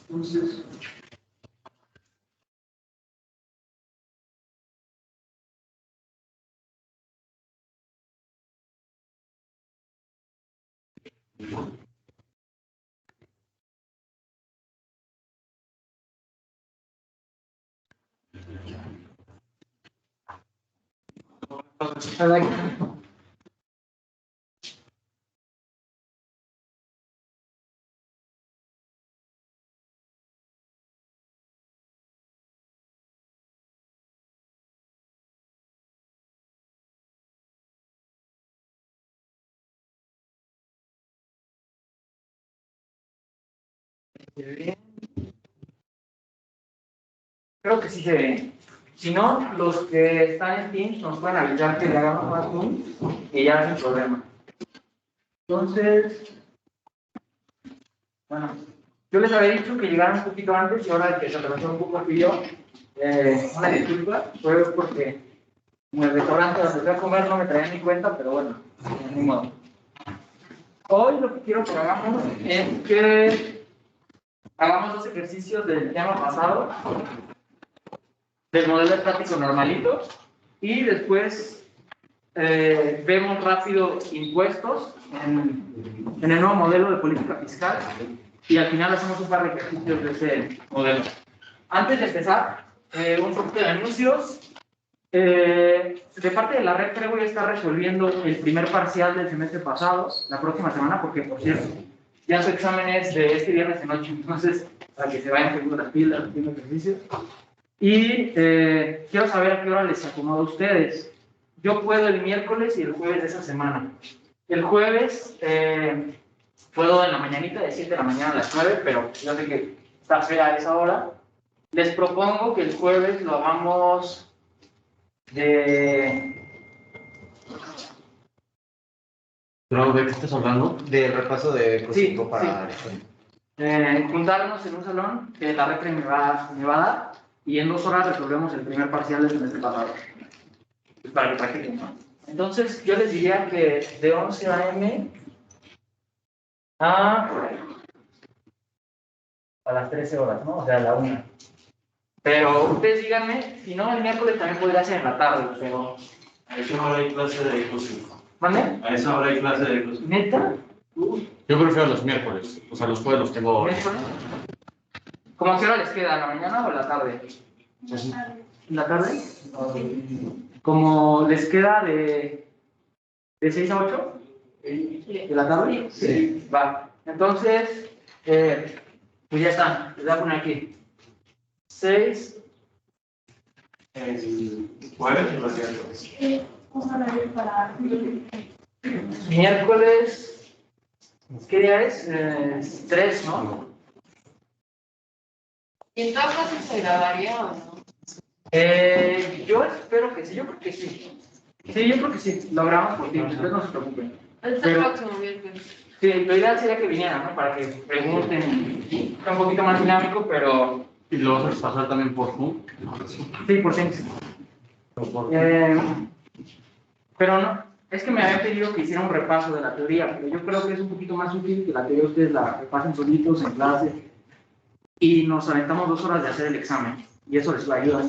Entonces, bien. Creo que sí se ve. Si no, los que están en Teams nos pueden avisar que le hagamos más zoom y ya sin problema. Entonces, bueno, yo les había dicho que llegaran un poquito antes y ahora que se atrasó un poco fui yo. Una disculpa, fue porque en el restaurante donde fui a comer no me traía ni cuenta, pero bueno, ni modo. Hoy lo que quiero que hagamos es que hagamos dos ejercicios del tema pasado, del modelo estático normalito, y después vemos rápido impuestos en el nuevo modelo de política fiscal y al final hacemos un par de ejercicios de ese modelo. Antes de empezar, un poquito de anuncios. De parte de la red creo voy a estar resolviendo el primer parcial del semestre pasado, la próxima semana, porque por cierto, ya su examen es de este viernes en 8, entonces para que se vayan poniendo las pilas, haciendo ejercicios. Y quiero saber a qué hora les acomoda a ustedes. Yo puedo el miércoles y el jueves de esa semana. El jueves puedo en la mañanita, de 7 de la mañana a las 9, pero yo sé que está fea a esa hora. Les propongo que el jueves lo hagamos ¿Pero de qué estás hablando? De repaso de sí, para... sí. Juntarnos en un salón que la recre me va a dar y en 2 horas resolvemos el primer parcial del semestre pasado. Para que practiquen, ¿no? Entonces, yo les diría que de 11 a.m. a las 13 horas, ¿no? O sea, a la 1. Pero ustedes díganme, si no, el miércoles también podría ser en la tarde, pero... A esa hora hay clase de inclusión. ¿Mande? A esa hora hay clase de inclusión. ¿Neta? Yo prefiero los miércoles. O sea, los jueves los tengo. ¿Miércoles? ¿Cómo a qué hora les queda? ¿En la mañana o en la tarde? ¿En la tarde? ¿Como les queda de 6 a 8? ¿De la tarde? Sí. Va. Entonces, pues ya está. Les voy a poner aquí. 6. El jueves y los miércoles. Miércoles. ¿Qué día es? 3, ¿no? ¿Y en toda clase se grabaría o no? Yo espero que sí, yo creo que sí. Sí, yo creo que sí. Lo grabamos por tiempo, entonces no se preocupen. El Pero- próximo miércoles. Sí, lo ideal sería que vinieran, ¿no? Para que pregunten. Está un poquito más dinámico, pero ¿Y lo vas a pasar también por Zoom? sí, por Teams. Pero no, es que me habían pedido que hiciera un repaso de la teoría, pero yo creo que es un poquito más útil que la teoría ustedes la repasen solitos en clase y nos aventamos 2 horas de hacer el examen y eso les va a ayudar.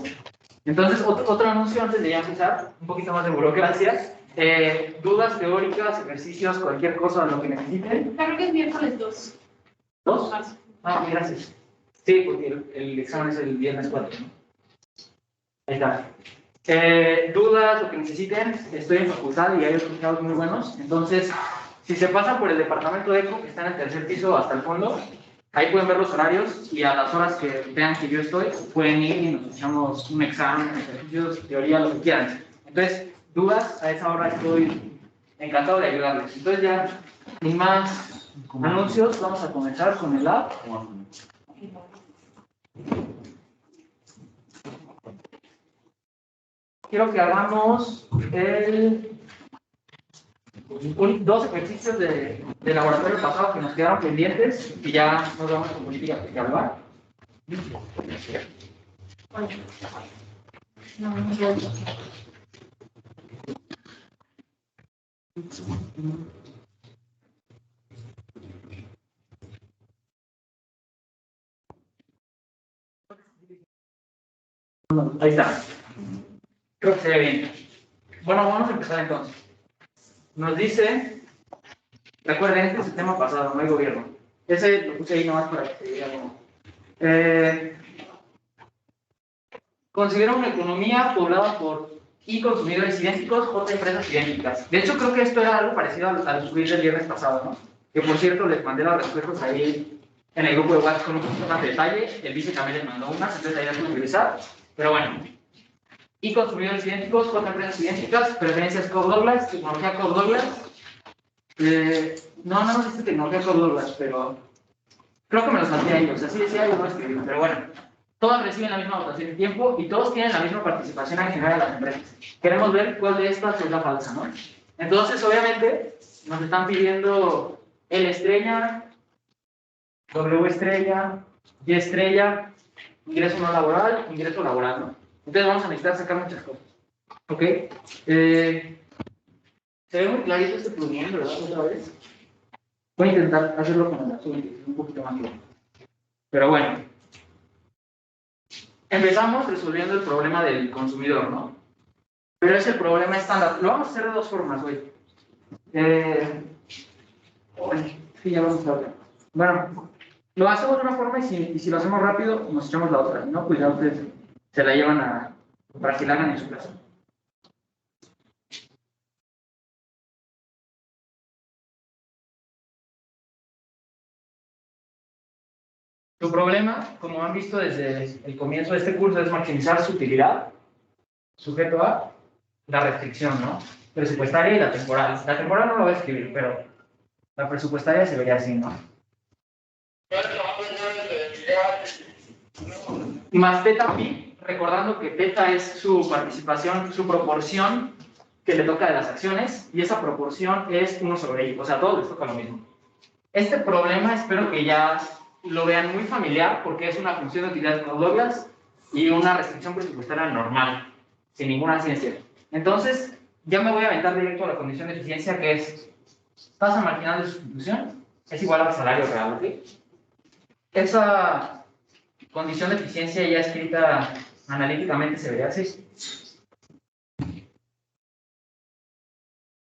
Entonces, otro anuncio antes de ya empezar, un poquito más de burocracia. Dudas teóricas, ejercicios, cualquier cosa, lo que necesiten. Creo que es miércoles 2. ¿2? Ah, gracias. Sí, porque el examen es el viernes 4, ¿no? Ahí está. Dudas, lo que necesiten, estoy en facultad y hay otros chavos muy buenos. Entonces, si se pasan por el departamento de ECO, que está en el tercer piso hasta el fondo, ahí pueden ver los horarios y a las horas que vean que yo estoy, pueden ir y nos echamos un examen, ejercicios, teoría, lo que quieran. Entonces, dudas, a esa hora estoy encantado de ayudarles. Entonces ya, sin más anuncios, vamos a comenzar con el lab. Quiero que hagamos dos ejercicios de laboratorio pasado que nos quedaron pendientes y ya nos vamos con política fiscal, ¿va? Ahí está. Creo que se ve bien. Bueno, vamos a empezar entonces. Nos dice, recuerden, este es el tema pasado, no hay gobierno. Ese lo puse ahí nomás para que se vea como. Considera una economía poblada por I consumidores idénticos, J empresas idénticas. De hecho, creo que esto era algo parecido al quiz del viernes pasado, ¿no? Que por cierto, les mandé las respuestas ahí en el grupo de WhatsApp con un poquito más de detalle. El vice también les mandó unas, entonces ahí las pueden utilizar. Pero bueno, I consumidores idénticos, J empresas idénticas, preferencias Cobb-Douglas, tecnología Cobb-Douglas. No dice tecnología Cobb-Douglas, pero creo que me lo salté ahí, o sea, sí decía, yo no escribí, pero bueno. Todos reciben la misma votación de tiempo y todos tienen la misma participación en general de las empresas. Queremos ver cuál de estas es la falsa, ¿no? Entonces, obviamente, nos están pidiendo L estrella, W estrella, Y estrella, ingreso no laboral, ingreso laboral, ¿no? Entonces vamos a necesitar sacar muchas cosas. ¿Ok? Se ve muy clarito este plugin, ¿verdad? Otra vez. Voy a intentar hacerlo con el azul, que es un poquito más claro. Pero bueno. Empezamos resolviendo el problema del consumidor, ¿no? Pero es el problema estándar. Lo vamos a hacer de dos formas, güey. Sí, ya vamos a ver. Bueno, lo hacemos de una forma y si lo hacemos rápido, nos echamos la otra, ¿no? Pues ya ustedes se la llevan para que la hagan en su casa. Tu problema, como han visto desde el comienzo de este curso, es maximizar su utilidad, sujeto a la restricción, ¿no? Presupuestaria y la temporal. La temporal no lo voy a escribir, pero la presupuestaria se vería así, ¿no? Más teta pi, recordando que teta es su participación, su proporción que le toca de las acciones, y esa proporción es 1 sobre i, o sea, a todos les toca lo mismo. Este problema espero que ya lo vean muy familiar, porque es una función de utilidad con Douglas y una restricción presupuestaria normal, sin ninguna ciencia. Entonces, ya me voy a aventar directo a la condición de eficiencia, que es tasa marginal de sustitución, es igual al salario real, ¿ok? Esa condición de eficiencia ya escrita analíticamente se vería así.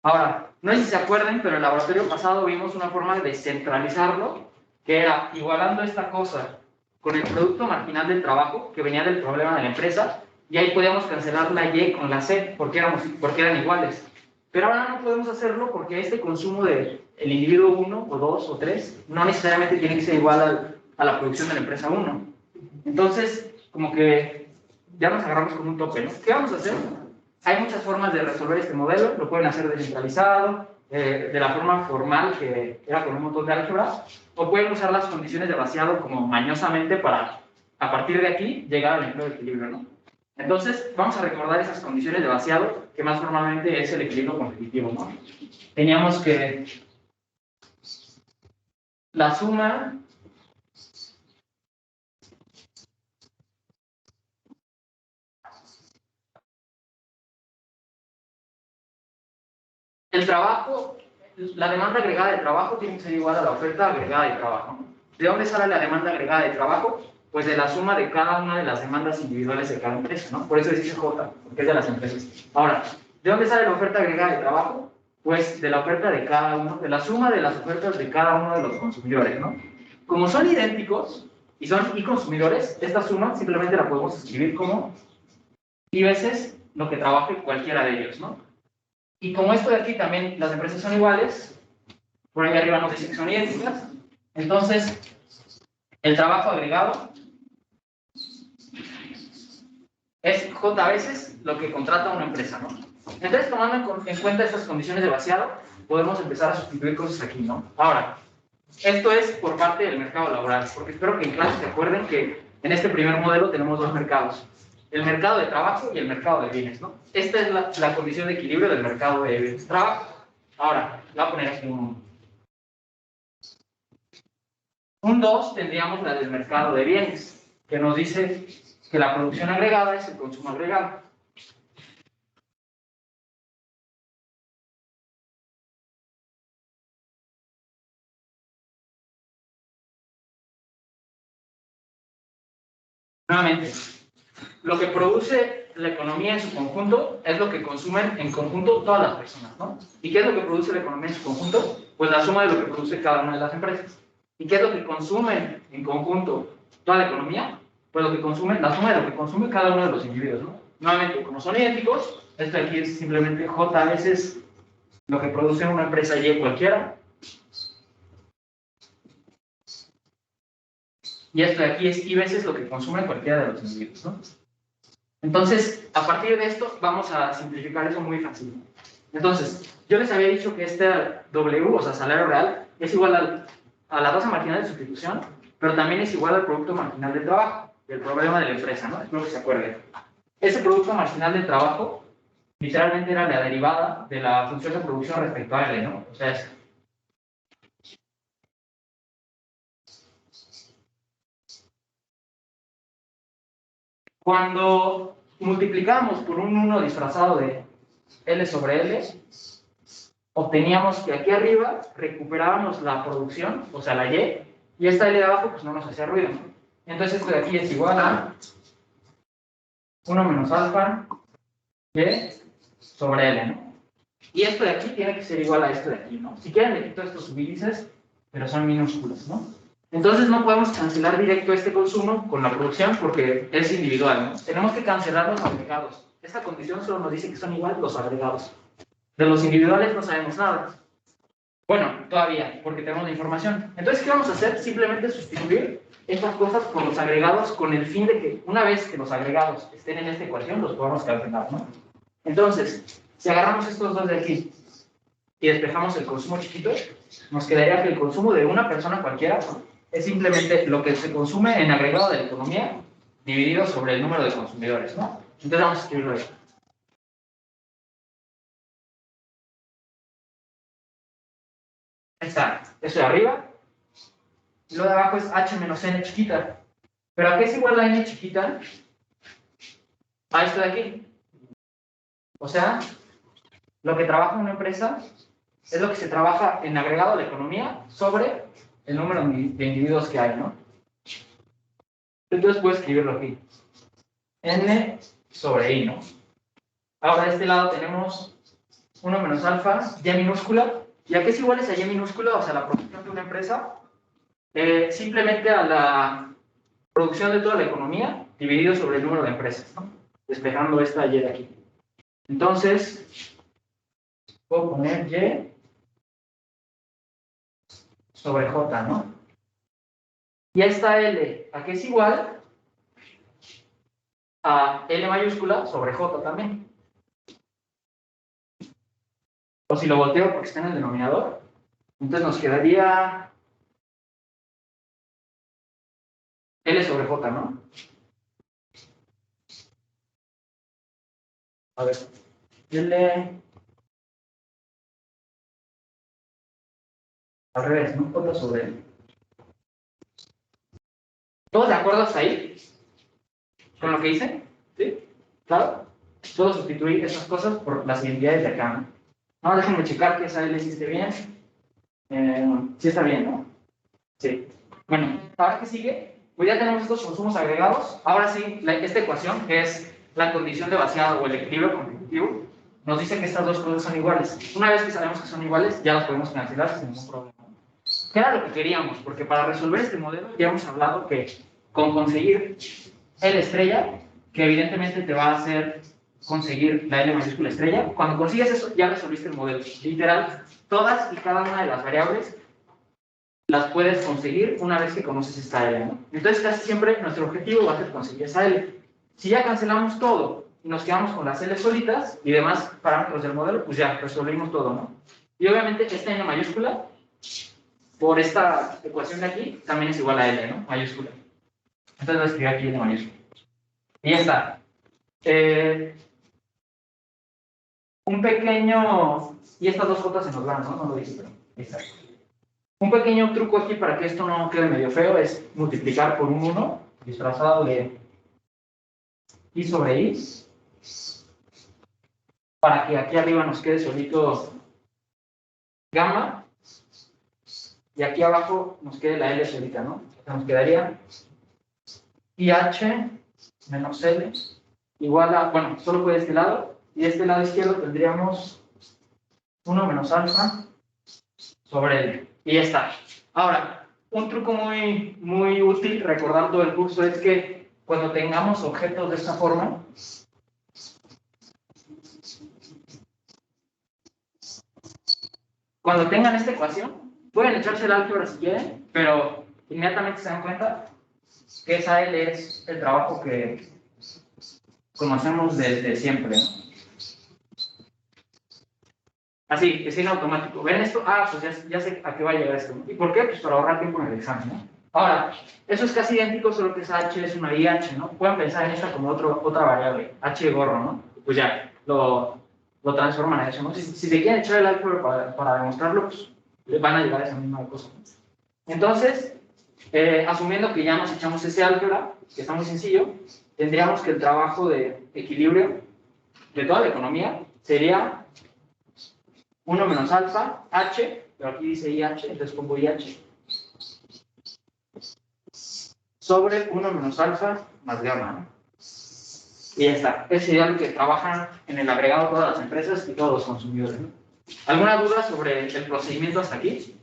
Ahora, no sé si se acuerdan, pero en el laboratorio pasado vimos una forma de centralizarlo, que era igualando esta cosa con el producto marginal del trabajo, que venía del problema de la empresa, y ahí podíamos cancelar la Y con la C, porque eran iguales. Pero ahora no podemos hacerlo porque este consumo del individuo 1, o 2, o 3, no necesariamente tiene que ser igual a la producción de la empresa 1. Entonces, como que ya nos agarramos con un tope, ¿no? ¿Qué vamos a hacer? Hay muchas formas de resolver este modelo, lo pueden hacer descentralizado, de la forma formal, que era con un montón de álgebra, o pueden usar las condiciones de vaciado como mañosamente para, a partir de aquí, llegar al empleo de equilibrio, ¿no? Entonces, vamos a recordar esas condiciones de vaciado, que más formalmente es el equilibrio competitivo, ¿no? Teníamos que la suma el trabajo, la demanda agregada de trabajo tiene que ser igual a la oferta agregada de trabajo. ¿De dónde sale la demanda agregada de trabajo? Pues de la suma de cada una de las demandas individuales de cada empresa, ¿no? Por eso dice J, porque es de las empresas. Ahora, ¿de dónde sale la oferta agregada de trabajo? Pues de la oferta de cada uno, de la suma de las ofertas de cada uno de los consumidores, ¿no? Como son idénticos y son y consumidores, esta suma simplemente la podemos escribir como y veces lo que trabaje cualquiera de ellos, ¿no? Y como esto de aquí también las empresas son iguales, por ahí arriba nos dice que son idénticas, entonces el trabajo agregado es J veces lo que contrata una empresa, ¿no? Entonces, tomando en cuenta estas condiciones de vaciado, podemos empezar a sustituir cosas aquí, ¿no? Ahora, esto es por parte del mercado laboral, porque espero que en clase se acuerden que en este primer modelo tenemos dos mercados, el mercado de trabajo y el mercado de bienes, ¿no? Esta es la condición de equilibrio del mercado de bienes. Trabajo. Ahora, voy a poner aquí un 2 tendríamos la del mercado de bienes, que nos dice que la producción agregada es el consumo agregado. Nuevamente, lo que produce la economía en su conjunto es lo que consumen en conjunto todas las personas, ¿no? ¿Y qué es lo que produce la economía en su conjunto? Pues la suma de lo que produce cada una de las empresas. ¿Y qué es lo que consumen en conjunto toda la economía? Pues lo que consumen, la suma de lo que consume cada uno de los individuos, ¿no? Nuevamente, como son idénticos, esto aquí es simplemente J veces lo que produce una empresa Y cualquiera. Y esto de aquí es I veces lo que consume cualquiera de los individuos, ¿no? Entonces, a partir de esto, vamos a simplificar eso muy fácil. Entonces, yo les había dicho que este W, o sea, salario real, es igual a la tasa marginal de sustitución, pero también es igual al producto marginal de trabajo, del problema de la empresa, ¿no? Espero que se acuerden. Ese producto marginal de trabajo, literalmente era la derivada de la función de producción respecto a L, ¿no? O sea, es cuando multiplicamos por un 1 disfrazado de L sobre L, obteníamos que aquí arriba recuperábamos la producción, o sea, la y esta L de abajo pues no nos hacía ruido, ¿no? Entonces esto de aquí es igual a 1 menos alfa Y sobre L, ¿no? Y esto de aquí tiene que ser igual a esto de aquí, ¿no? Si quieren le quito estos subíndices, pero son minúsculos, ¿no? Entonces no podemos cancelar directo este consumo con la producción porque es individual, ¿no? Tenemos que cancelar los agregados. Esta condición solo nos dice que son igual los agregados. De los individuales no sabemos nada. Bueno, todavía, porque tenemos la información. Entonces, ¿qué vamos a hacer? Simplemente sustituir estas cosas por los agregados con el fin de que una vez que los agregados estén en esta ecuación, los podamos calcular, ¿no? Entonces, si agarramos estos dos de aquí y despejamos el consumo chiquito, nos quedaría que el consumo de una persona cualquiera es simplemente lo que se consume en agregado de la economía dividido sobre el número de consumidores, ¿no? Entonces vamos a escribirlo ahí. Ahí está, eso de arriba. Y lo de abajo es h menos n chiquita. ¿Pero a qué es igual la n chiquita? A esto de aquí. O sea, lo que trabaja una empresa es lo que se trabaja en agregado de la economía sobre el número de individuos que hay, ¿no? Entonces puedo escribirlo aquí. N sobre I, ¿no? Ahora de este lado tenemos 1 menos alfa, Y minúscula. ¿Y a qué es igual esa Y minúscula? O sea, la producción de una empresa, simplemente a la producción de toda la economía dividido sobre el número de empresas, ¿no? Despejando esta Y de aquí. Entonces, puedo poner Y sobre J, ¿no? Y esta L, ¿a qué es igual? A L mayúscula sobre J también. O si lo volteo porque está en el denominador, entonces nos quedaría L sobre J, ¿no? A ver, L al revés, ¿no? J sobre L. ¿Todos de acuerdo hasta ahí? ¿Con lo que hice? ¿Sí? ¿Claro? Puedo sustituir esas cosas por las identidades de acá, ¿no? No, déjenme checar que esa L sí esté bien. Sí está bien, ¿no? Sí. Bueno, ahora que sigue, pues ya tenemos estos consumos agregados. Ahora sí, esta ecuación, que es la condición de vaciado o el equilibrio competitivo, nos dice que estas dos cosas son iguales. Una vez que sabemos que son iguales, ya las podemos cancelar sin ningún problema. ¿Qué era lo que queríamos? Porque para resolver este modelo ya hemos hablado que con conseguir L estrella, que evidentemente te va a hacer conseguir la L mayúscula estrella, cuando consigues eso ya resolviste el modelo. Literal, todas y cada una de las variables las puedes conseguir una vez que conoces esta L, ¿no? Entonces casi siempre nuestro objetivo va a ser conseguir esa L. Si ya cancelamos todo y nos quedamos con las L solitas y demás parámetros del modelo, pues ya resolvimos todo, ¿no? Y obviamente esta N mayúscula, por esta ecuación de aquí, también es igual a L, ¿no? Mayúscula. Entonces lo escribí aquí N mayúscula. Y ya está. Un pequeño... Y estas dos J se nos van, ¿no? No lo dije, pero ahí está. Un pequeño truco aquí para que esto no quede medio feo es multiplicar por un 1 disfrazado de I sobre I para que aquí arriba nos quede solito gamma y aquí abajo nos quede la L solita, ¿no? Nos quedaría IH menos L igual a, bueno, solo puede este lado, y de este lado izquierdo tendríamos 1 menos alfa sobre L. Y ya está. Ahora, un truco muy útil, recordar todo el curso, es que cuando tengamos objetos de esta forma, cuando tengan esta ecuación, pueden echarse el álgebra si quieren, pero inmediatamente se dan cuenta que esa L es el trabajo que conocemos desde siempre, ¿no? Así, que es en automático. ¿Ven esto? Ah, pues ya sé a qué va a llegar esto, ¿no? ¿Y por qué? Pues para ahorrar tiempo en el examen, ¿no? Ahora, eso es casi idéntico, solo que esa H es una IH, ¿no? Pueden pensar en esta como otra variable, H gorro, ¿no? Pues ya, lo transforman a eso, ¿no? Si se quieren echar el álgebra para demostrarlo, pues van a llegar a esa misma cosa, ¿no? Entonces, asumiendo que ya nos echamos ese álgebra, que está muy sencillo, tendríamos que el trabajo de equilibrio de toda la economía sería 1 menos alfa, H, pero aquí dice IH, entonces pongo IH, sobre 1 menos alfa más gamma, ¿no? Y ya está. Ese sería lo que trabajan en el agregado todas las empresas y todos los consumidores, ¿no? ¿Alguna duda sobre el procedimiento hasta aquí?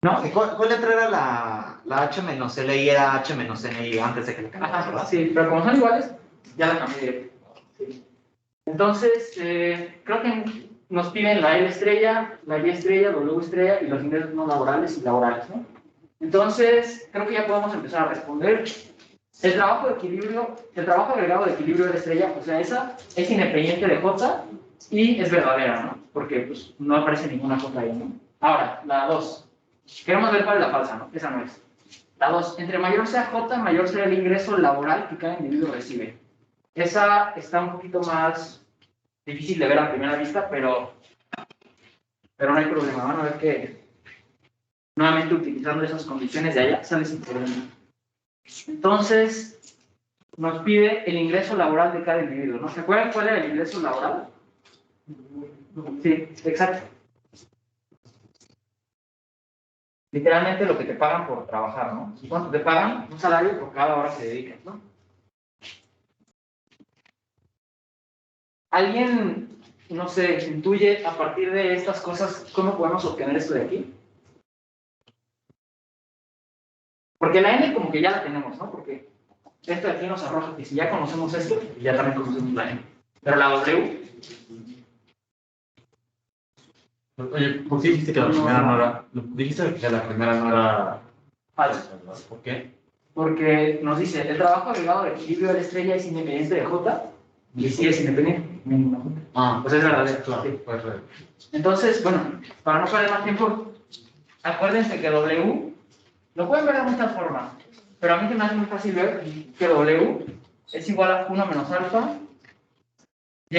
¿No? ¿Cuál letra era la H menos L y era H menos N y antes de que le cambiara? Ajá, sí, pero como son iguales, ya la cambié directo. Sí. Entonces, creo que nos piden la L estrella, la Y estrella, W estrella y los ingresos no laborales y laborales, ¿no? Entonces, creo que ya podemos empezar a responder. El trabajo de equilibrio, el trabajo agregado de equilibrio de la estrella, o sea, esa es independiente de J y es verdadera, ¿no? Porque pues, no aparece ninguna J ahí, ¿no? Ahora, la 2. Queremos ver cuál es la falsa, ¿no? Esa no es. La 2. Entre mayor sea J, mayor será el ingreso laboral que cada individuo recibe. Esa está un poquito más difícil de ver a primera vista, pero no hay problema. Van a ver que nuevamente utilizando esas condiciones de allá sale sin problema. Entonces, nos pide el ingreso laboral de cada individuo, ¿no? ¿Se acuerdan cuál era el ingreso laboral? Sí, exacto. Literalmente lo que te pagan por trabajar, ¿no? ¿Cuánto te pagan? Un salario por cada hora que dedicas, ¿no? ¿Alguien, no sé, intuye a partir de estas cosas cómo podemos obtener esto de aquí? Porque la N como que ya la tenemos, ¿no? Porque esto de aquí nos arroja que si ya conocemos esto, ya también conocemos la N. Pero la W... Oye, ¿por qué dijiste que la primera no era? Dijiste que la primera no era falsa. ¿Por qué? Porque nos dice, el trabajo agregado de equilibrio de la estrella es independiente de J, y sí es independiente. Pues es verdadero. Claro, Sí. pues Entonces, bueno, para no perder más tiempo, acuérdense que W, lo pueden ver de muchas formas, pero a mí se me hace muy fácil ver que W es igual a 1 menos alfa Y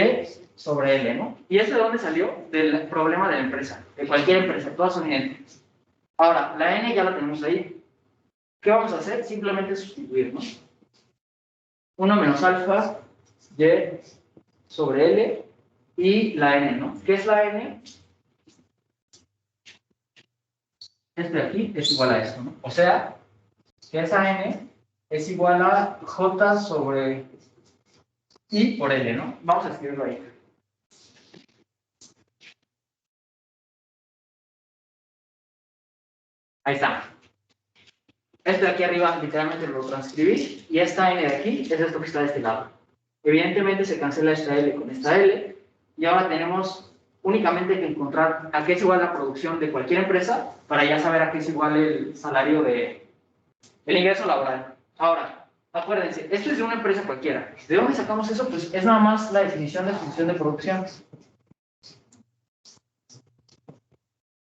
sobre L, ¿no? ¿Y eso de dónde salió? Del problema de la empresa, de cualquier empresa, todas son idénticas. Ahora, la N ya la tenemos ahí. ¿Qué vamos a hacer? Simplemente sustituir, ¿no? 1 menos alfa Y sobre L y la N, ¿no? ¿Qué es la N? Este de aquí es igual a esto, ¿no? O sea, que esa N es igual a J sobre I por L, ¿no? Vamos a escribirlo ahí. Ahí está. Esto de aquí arriba literalmente lo transcribí y esta N de aquí es esto que está de este lado. Evidentemente se cancela esta L con esta L y ahora tenemos únicamente que encontrar a qué es igual la producción de cualquier empresa para ya saber a qué es igual el salario el ingreso laboral. Ahora, acuérdense, esto es de una empresa cualquiera. ¿De dónde sacamos eso? Pues es nada más la definición de función de producción.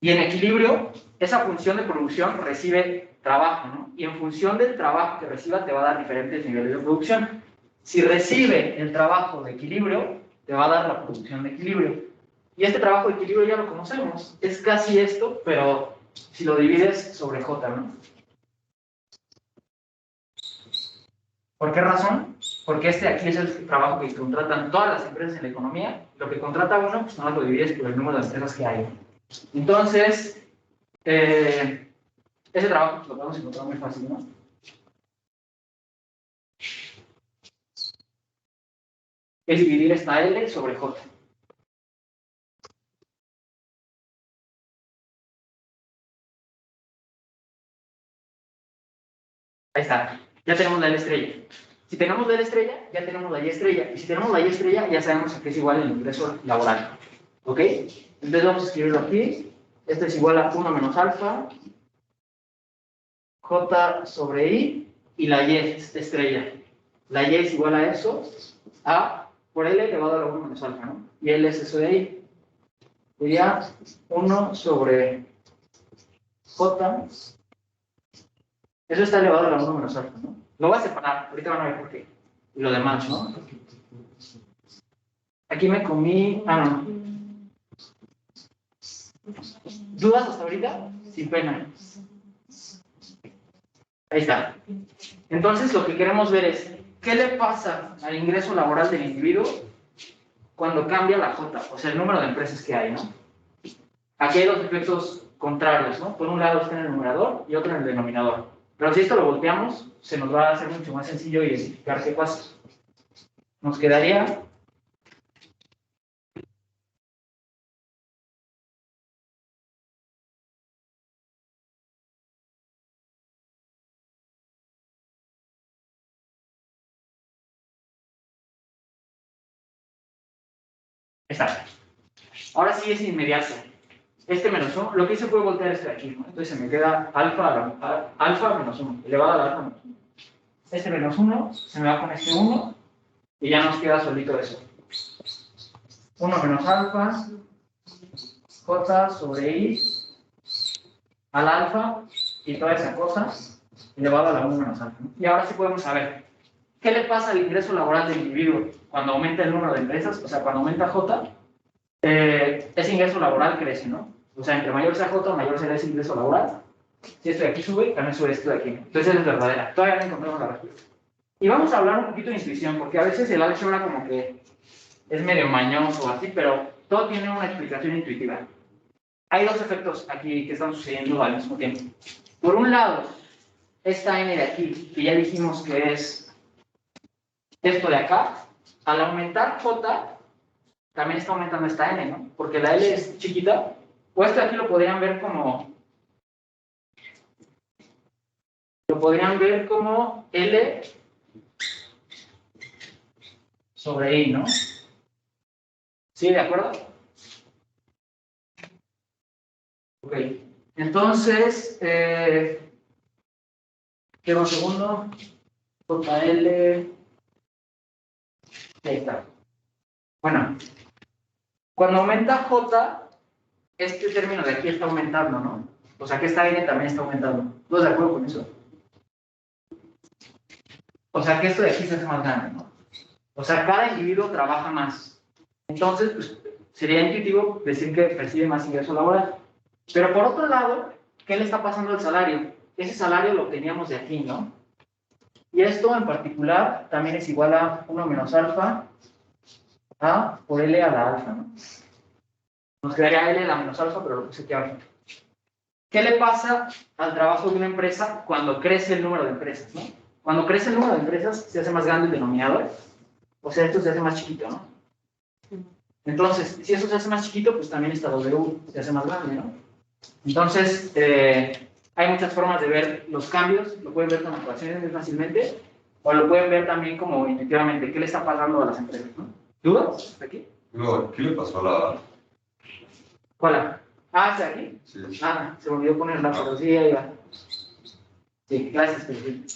Y en equilibrio, esa función de producción recibe trabajo, ¿no? Y en función del trabajo que reciba te va a dar diferentes niveles de producción. Si recibe el trabajo de equilibrio, te va a dar la producción de equilibrio. Y este trabajo de equilibrio ya lo conocemos. Es casi esto, pero si lo divides sobre J, ¿no? ¿Por qué razón? Porque este aquí es el trabajo que contratan todas las empresas en la economía. Lo que contrata uno, pues no lo divides por el número de empresas que hay. Entonces, ese trabajo pues, lo podemos encontrar muy fácil, ¿no? es dividir esta L sobre J. Ahí está, ya tenemos la L estrella. Si tenemos la L estrella, ya tenemos la Y estrella. Y si tenemos la Y estrella, ya sabemos a qué es igual el ingreso laboral. ¿Ok? Entonces vamos a escribirlo aquí. Esto es igual a 1 menos alfa, J sobre I, y la Y estrella. La Y es igual a eso, A por L elevado a la 1 menos alfa, ¿no? Y L es eso de ahí. Sería 1 sobre J. Eso está elevado a la 1 menos alfa, ¿no? Lo voy a separar, ahorita van a ver por qué. Y lo demás, ¿no? Aquí me comí... Ah, no. ¿Dudas hasta ahorita? Sin pena. Ahí está. Entonces, lo que queremos ver es, ¿qué le pasa al ingreso laboral del individuo cuando cambia la J? O sea, el número de empresas que hay, ¿no? Aquí hay dos efectos contrarios, ¿no? Por un lado está en el numerador y otro en el denominador. Pero si esto lo volteamos, se nos va a hacer mucho más sencillo identificar qué pasa. Nos quedaría... Exacto. Ahora sí es inmediato. Este menos 1, lo que hice fue voltear este de aquí, ¿no? Entonces se me queda alfa menos 1, elevado a la alfa menos 1. Este menos 1 se me va con este 1 y ya nos queda solito eso. 1 menos alfa, J sobre I, al alfa y toda esa cosa, elevado a la 1 menos alfa, ¿no? Y ahora sí podemos saber, ¿qué le pasa al ingreso laboral del individuo cuando aumenta el número de empresas? O sea, cuando aumenta J, ese ingreso laboral crece, ¿no? O sea, entre mayor sea J, mayor será ese ingreso laboral. Si esto de aquí sube, también sube esto de aquí. Entonces es verdadera. Todavía no encontramos la respuesta. Y vamos a hablar un poquito de intuición, porque a veces el álgebra como que es medio mañoso o así, pero todo tiene una explicación intuitiva. Hay dos efectos aquí que están sucediendo al mismo tiempo. Por un lado, esta n de aquí, que ya dijimos que es esto de acá, al aumentar J, también está aumentando esta n, ¿no? Porque la L es chiquita, o esto de aquí lo podrían ver como... L sobre I, ¿no? ¿Sí? ¿De acuerdo? Ok. Entonces, queda un segundo. JL. Ahí está. Bueno, cuando aumenta J, este término de aquí está aumentando, ¿no? O sea que esta N también está aumentando. ¿Todos de acuerdo con eso? O sea que esto de aquí se hace más grande, ¿no? O sea, cada individuo trabaja más. Entonces, pues, sería intuitivo decir que percibe más ingreso laboral. Pero por otro lado, ¿qué le está pasando al salario? Ese salario lo teníamos de aquí, ¿no? Y esto en particular también es igual a 1 menos alfa A por L a la alfa, ¿no? Nos quedaría L a la menos alfa, pero lo puse aquí abajo. ¿Qué le pasa al trabajo de una empresa cuando crece el número de empresas, ¿no? Cuando crece el número de empresas, se hace más grande el denominador. O sea, esto se hace más chiquito, ¿no? Entonces, si eso se hace más chiquito, pues también esta W se hace más grande, ¿no? Entonces, hay muchas formas de ver los cambios. Lo pueden ver con ecuaciones muy fácilmente, o lo pueden ver también como intuitivamente, ¿qué le está pasando a las empresas, ¿no? ¿Dudas? ¿Hasta aquí? No, ¿qué le pasó a la... ¿Cuál? Ah, ¿está aquí? Sí. Ah, se me olvidó ponerla, pero sí, ahí va. Sí, gracias, Felipe.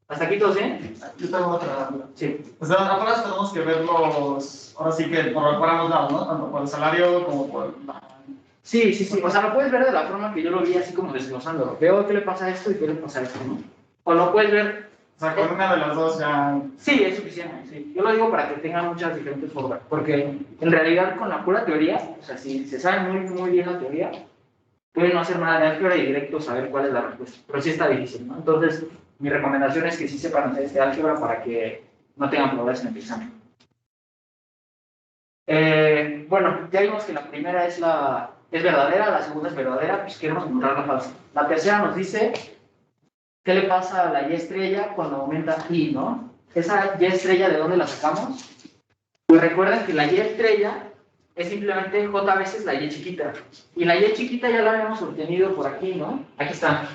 ¿Hasta aquí todos bien? Yo tengo otra duda. Sí. O sea, ahora tenemos que ver los, ahora sí que por ambos lados, ¿no? Tanto por el salario como por la... Sí, sí, sí. O sea, lo puedes ver de la forma que yo lo vi, así como desglosándolo. Veo qué le pasa a esto y qué le pasa a esto, ¿no? O lo puedes ver... O sea, con una de las dos ya... Sí, es suficiente. Sí. Yo lo digo para que tengan muchas diferentes formas. Porque en realidad con la pura teoría, o sea, si se sabe muy bien la teoría, pueden no hacer nada de álgebra y directo saber cuál es la respuesta. Pero sí está difícil, ¿no? Entonces, mi recomendación es que sí sepan hacer este álgebra para que no tengan problemas en el examen. Bueno, ya vimos que la primera es verdadera, la segunda es verdadera, pues queremos encontrar la falsa. La tercera nos dice qué le pasa a la Y estrella cuando aumenta I, ¿no? esa Y estrella, ¿de dónde la sacamos? Pues recuerden que la Y estrella es simplemente J veces la Y chiquita. Y la Y chiquita ya la habíamos obtenido por aquí, ¿no? Aquí está.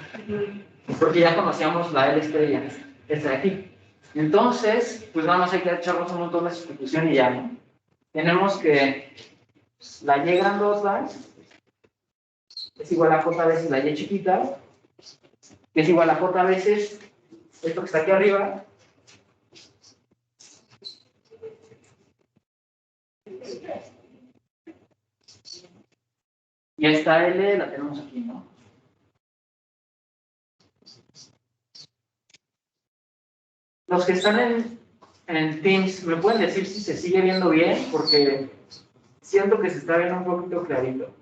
Porque ya conocíamos la L estrella, esta de aquí. Entonces, pues nada más hay que echarnos un montón de sustitución y ya, ¿no? Tenemos que la Y grandota es igual a J veces la Y chiquita, que es igual a J veces esto que está aquí arriba. Y esta L la tenemos aquí, ¿no? Los que están en Teams, ¿me pueden decir si se sigue viendo bien? Porque siento que se está viendo un poquito clarito.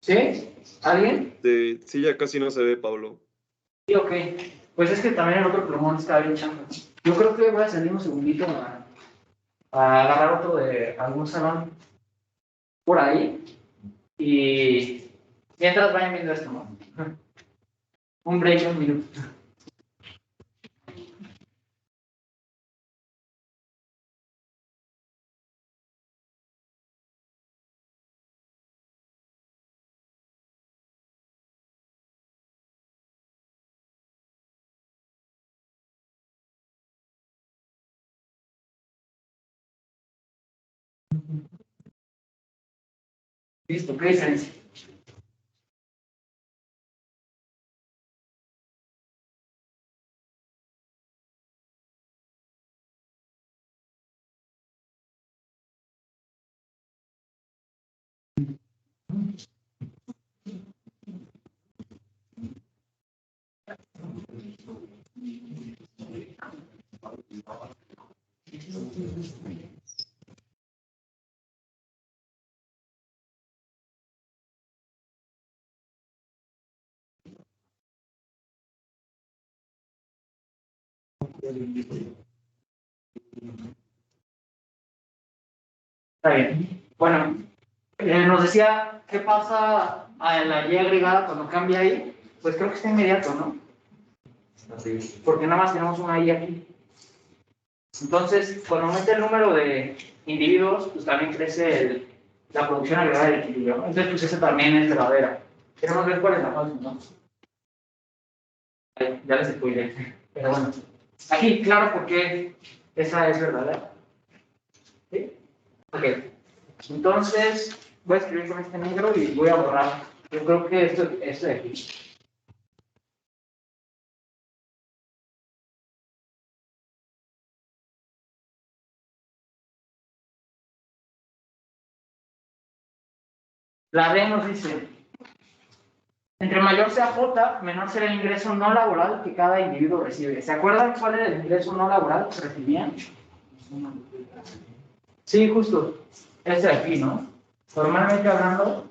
¿Sí? ¿Alguien? Sí, ya casi no se ve, Pablo. Sí, ok. Pues es que también el otro plumón está bien chato. Yo creo que voy a salir un segundito a agarrar otro de algún salón por ahí. Y mientras vayan viendo esto, ¿no? Un break de un minuto. Listo, ¿qué dicen? Está bien. Bueno, nos decía, ¿qué pasa a la Y agregada cuando cambia ahí? Pues creo que está inmediato, ¿no? Porque nada más tenemos una Y aquí. Entonces, cuando aumenta el número de individuos, pues también crece la producción agregada del equilibrio, ¿no? Entonces, pues esa también es verdadera. Queremos ver cuál es la falsa, ¿no? Ya les spoilé. Pero bueno. Aquí, claro, porque esa es verdadera. ¿Sí? Ok. Entonces, voy a escribir con este negro y voy a borrar. Yo creo que esto de aquí. La D nos dice, entre mayor sea J, menor será el ingreso no laboral que cada individuo recibe. ¿Se acuerdan cuál era el ingreso no laboral que recibían? Sí, justo. Este de aquí, ¿no? Formalmente hablando,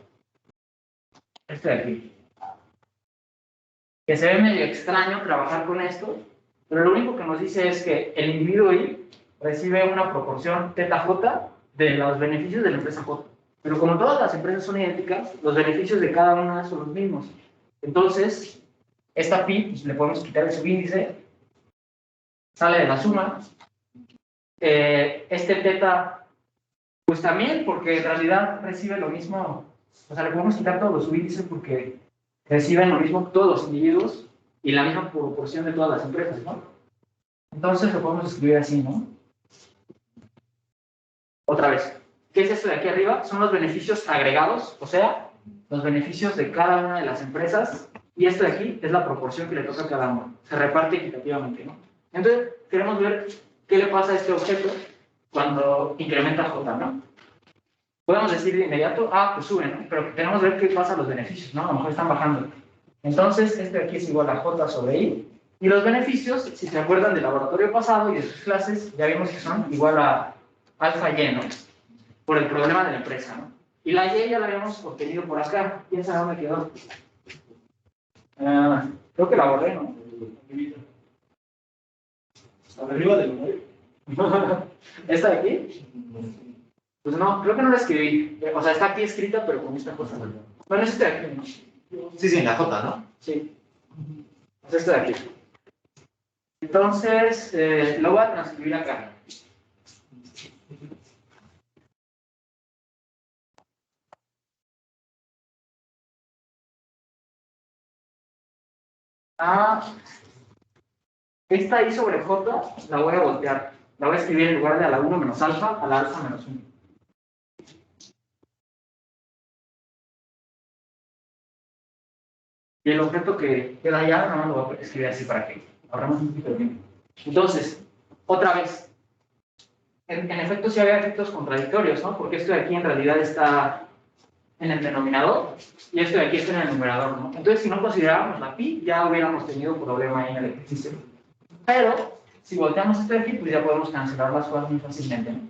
este de aquí. Que se ve medio extraño trabajar con esto, pero lo único que nos dice es que el individuo I recibe una proporción θJ de los beneficios de la empresa J. Pero como todas las empresas son idénticas, los beneficios de cada una son los mismos. Entonces, esta pi, pues, le podemos quitar el subíndice, sale de la suma. Este θ, pues también, porque en realidad recibe lo mismo. O sea, le podemos quitar todos los subíndices porque reciben lo mismo todos los individuos y la misma proporción de todas las empresas, ¿no? Entonces lo podemos escribir así, ¿no? Otra vez. ¿Qué es esto de aquí arriba? Son los beneficios agregados, o sea, los beneficios de cada una de las empresas, y esto de aquí es la proporción que le toca a cada uno. Se reparte equitativamente, ¿no? Entonces, queremos ver qué le pasa a este objeto cuando incrementa J, ¿no? Podemos decir de inmediato, pues sube, ¿no? Pero queremos ver qué pasa a los beneficios, ¿no? A lo mejor están bajando. Entonces, este de aquí es igual a J sobre I, y los beneficios, si se acuerdan del laboratorio pasado y de sus clases, ya vimos que son igual a alfa Y, ¿no? Por el problema de la empresa, ¿no? Y la Y ya la habíamos obtenido por acá. ¿Quién sabe dónde quedó? Creo que la borré, ¿no? Arriba del 9. ¿Esta de aquí? Pues no, creo que no la escribí. O sea, está aquí escrita, pero con esta cosa. Bueno, es esta de aquí, ¿no? Sí, en la J, ¿no? Sí. Es esto de aquí. Entonces, lo voy a transcribir acá. Esta I sobre J la voy a voltear. La voy a escribir en lugar de a la 1 menos alfa, a la alfa menos 1. Y el objeto que queda allá, no lo voy a escribir así para que ahorremos un poquito de tiempo. Entonces, otra vez. En efecto, sí había efectos contradictorios, ¿no? Porque esto de aquí en realidad está en el denominador y esto de aquí está en el numerador, ¿no? Entonces, si no considerábamos la pi, ya hubiéramos tenido un problema ahí en el ejercicio. Pero, si volteamos esto de aquí, pues ya podemos cancelar las cosas muy fácilmente, ¿no?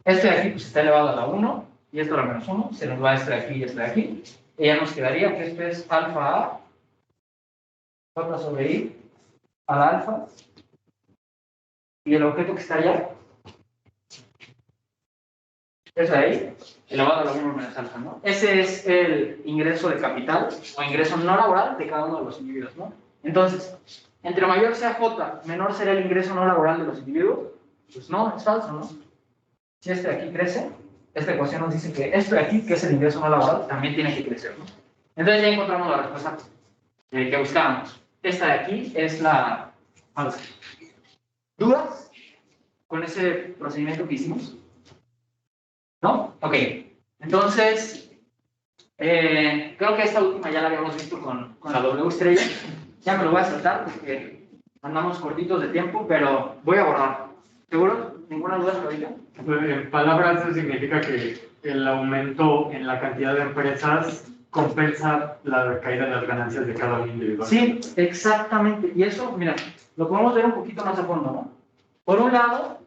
Este de aquí pues está elevado a la 1 y esto a la menos 1, se nos va este de aquí y este de aquí. Y ya nos quedaría que esto es alfa a J sobre I a la alfa y el objeto que está allá es ahí, elevado a la 1 menos alfa, ¿no? Ese es el ingreso de capital o ingreso no laboral de cada uno de los individuos, ¿no? Entonces, entre mayor sea J, menor será el ingreso no laboral de los individuos. Pues no, es falso, ¿no? Si este de aquí crece, esta ecuación nos dice que esto de aquí, que es el ingreso no laboral, también tiene que crecer, ¿no? Entonces ya encontramos la respuesta que buscábamos. Esta de aquí es la falsa. ¿Dudas con ese procedimiento que hicimos? ¿No? Ok. Entonces, creo que esta última ya la habíamos visto con la W estrella. Ya me lo voy a saltar porque andamos cortitos de tiempo, pero voy a borrar. ¿Seguro? ¿Ninguna duda hasta ahorita? En palabras, eso significa que el aumento en la cantidad de empresas compensa la caída de las ganancias de cada uno individual. Sí, exactamente. Y eso, mira, lo podemos ver un poquito más a fondo, ¿no? Por un lado,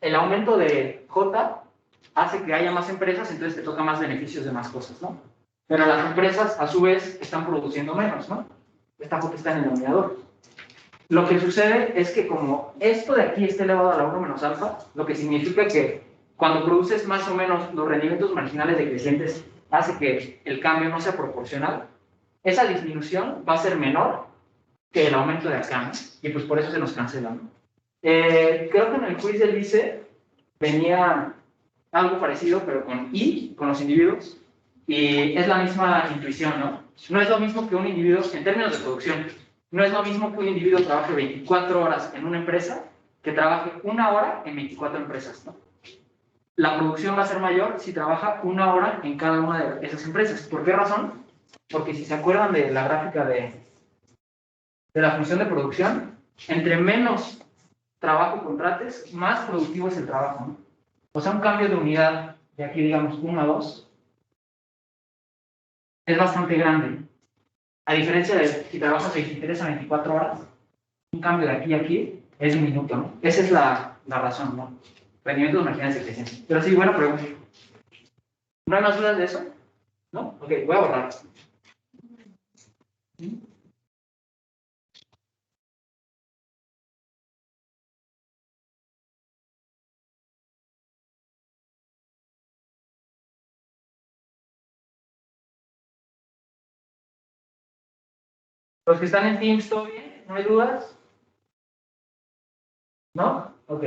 el aumento de J hace que haya más empresas, entonces te toca más beneficios de más cosas, ¿no? Pero las empresas, a su vez, están produciendo menos, ¿no? Esta J está en el denominador. Lo que sucede es que como esto de aquí está elevado a la 1 menos alfa, lo que significa que cuando produces más o menos los rendimientos marginales decrecientes hace que el cambio no sea proporcional, esa disminución va a ser menor que el aumento de acá, ¿no? Y pues por eso se nos cancela, ¿no? Creo que en el quiz del ICE venía algo parecido, pero con I, con los individuos, y es la misma intuición, ¿no? No es lo mismo que un individuo, en términos de producción, no es lo mismo que un individuo trabaje 24 horas en una empresa que trabaje 1 hora en 24 empresas, ¿no? La producción va a ser mayor si trabaja 1 hora en cada una de esas empresas. ¿Por qué razón? Porque si se acuerdan de la gráfica de la función de producción, entre menos trabajo contrates, más productivo es el trabajo, ¿no? O sea, un cambio de unidad de aquí, digamos, 1 a 2, es bastante grande. A diferencia de si trabajas 23 a 24 horas, un cambio de aquí a aquí es diminuto, ¿no? Esa es la razón, ¿no? Rendimientos marginales de creciente. Pero sí, buena pregunta. ¿No hay más dudas de eso? ¿No? Ok, voy a borrar. Los que están en Teams, ¿todo bien? ¿No hay dudas? ¿No? Ok.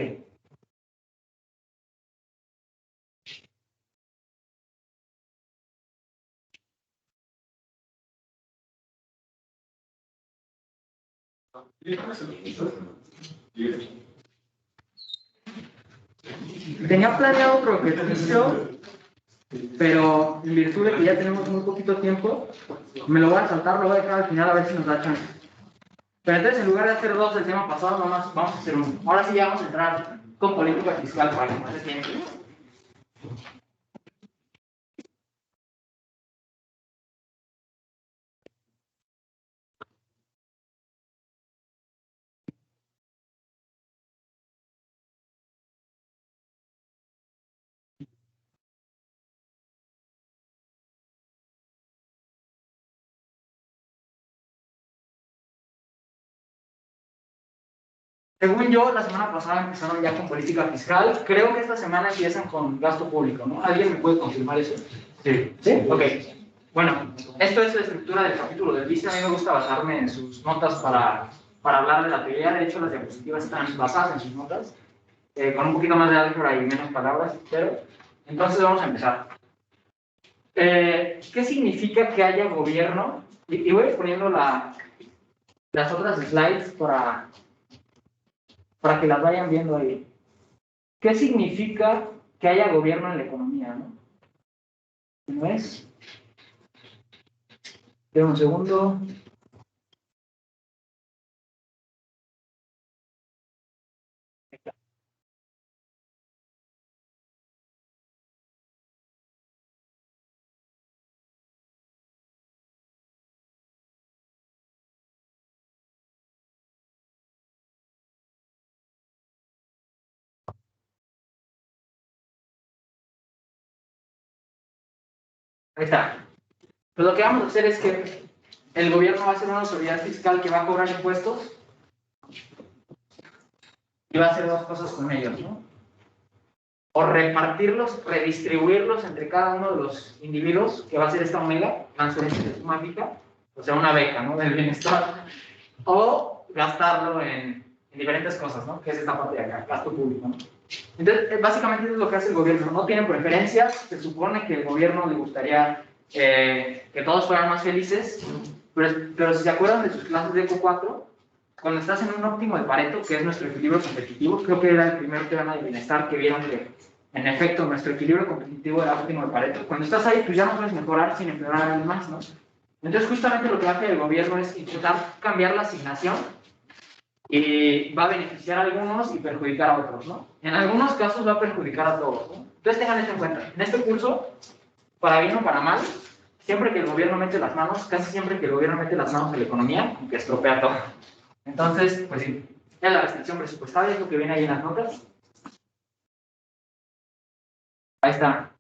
Tenía planeado otro ejercicio, pero en virtud de que ya tenemos muy poquito tiempo, me lo voy a saltar, lo voy a dejar al final a ver si nos da chance. Pero entonces, en lugar de hacer 2 del tema pasado, nomás vamos a hacer 1. Ahora sí ya vamos a entrar con política fiscal para que no se tiempo. Según yo, la semana pasada empezaron ya con política fiscal. Creo que esta semana empiezan con gasto público, ¿no? ¿Alguien me puede confirmar eso? Sí. ¿Sí? Ok. Bueno, esto es la estructura del capítulo del vice. A mí me gusta basarme en sus notas para para hablar de la teoría. De hecho, las diapositivas están basadas en sus notas, con un poquito más de álgebra y menos palabras, pero entonces vamos a empezar. ¿Qué significa que haya gobierno? Y voy poniendo las otras slides para que las vayan viendo ahí. ¿Qué significa que haya gobierno en la economía, no? ¿No es? Espera un segundo. Ahí está. Pues lo que vamos a hacer es que el gobierno va a ser una autoridad fiscal que va a cobrar impuestos y va a hacer dos cosas con ellos, ¿no? O repartirlos, redistribuirlos entre cada uno de los individuos, que va a ser esta omega, transferencia de suma fija, o sea, una beca, ¿no? Del bienestar, o gastarlo en diferentes cosas, ¿no? Que es esta parte de acá, gasto público, ¿no? Entonces, básicamente eso es lo que hace el gobierno. No tiene preferencias, se supone que el gobierno le gustaría que todos fueran más felices, pero si se acuerdan de sus clases de Eco 4, cuando estás en un óptimo de Pareto, que es nuestro equilibrio competitivo, creo que era el primer teorema de bienestar que vieron que, en efecto, nuestro equilibrio competitivo era óptimo de Pareto. Cuando estás ahí, pues ya no puedes mejorar sin empeorar a alguien más, ¿no? Entonces, justamente lo que hace el gobierno es intentar cambiar la asignación y va a beneficiar a algunos y perjudicar a otros, ¿no? En algunos casos va a perjudicar a todos, ¿no? Entonces tengan esto en cuenta. En este curso, para bien o para mal, siempre que el gobierno mete las manos, casi siempre que el gobierno mete las manos en la economía, que estropea todo. Entonces, pues sí, es la restricción presupuestaria, es lo que viene ahí en las notas. Ahí está.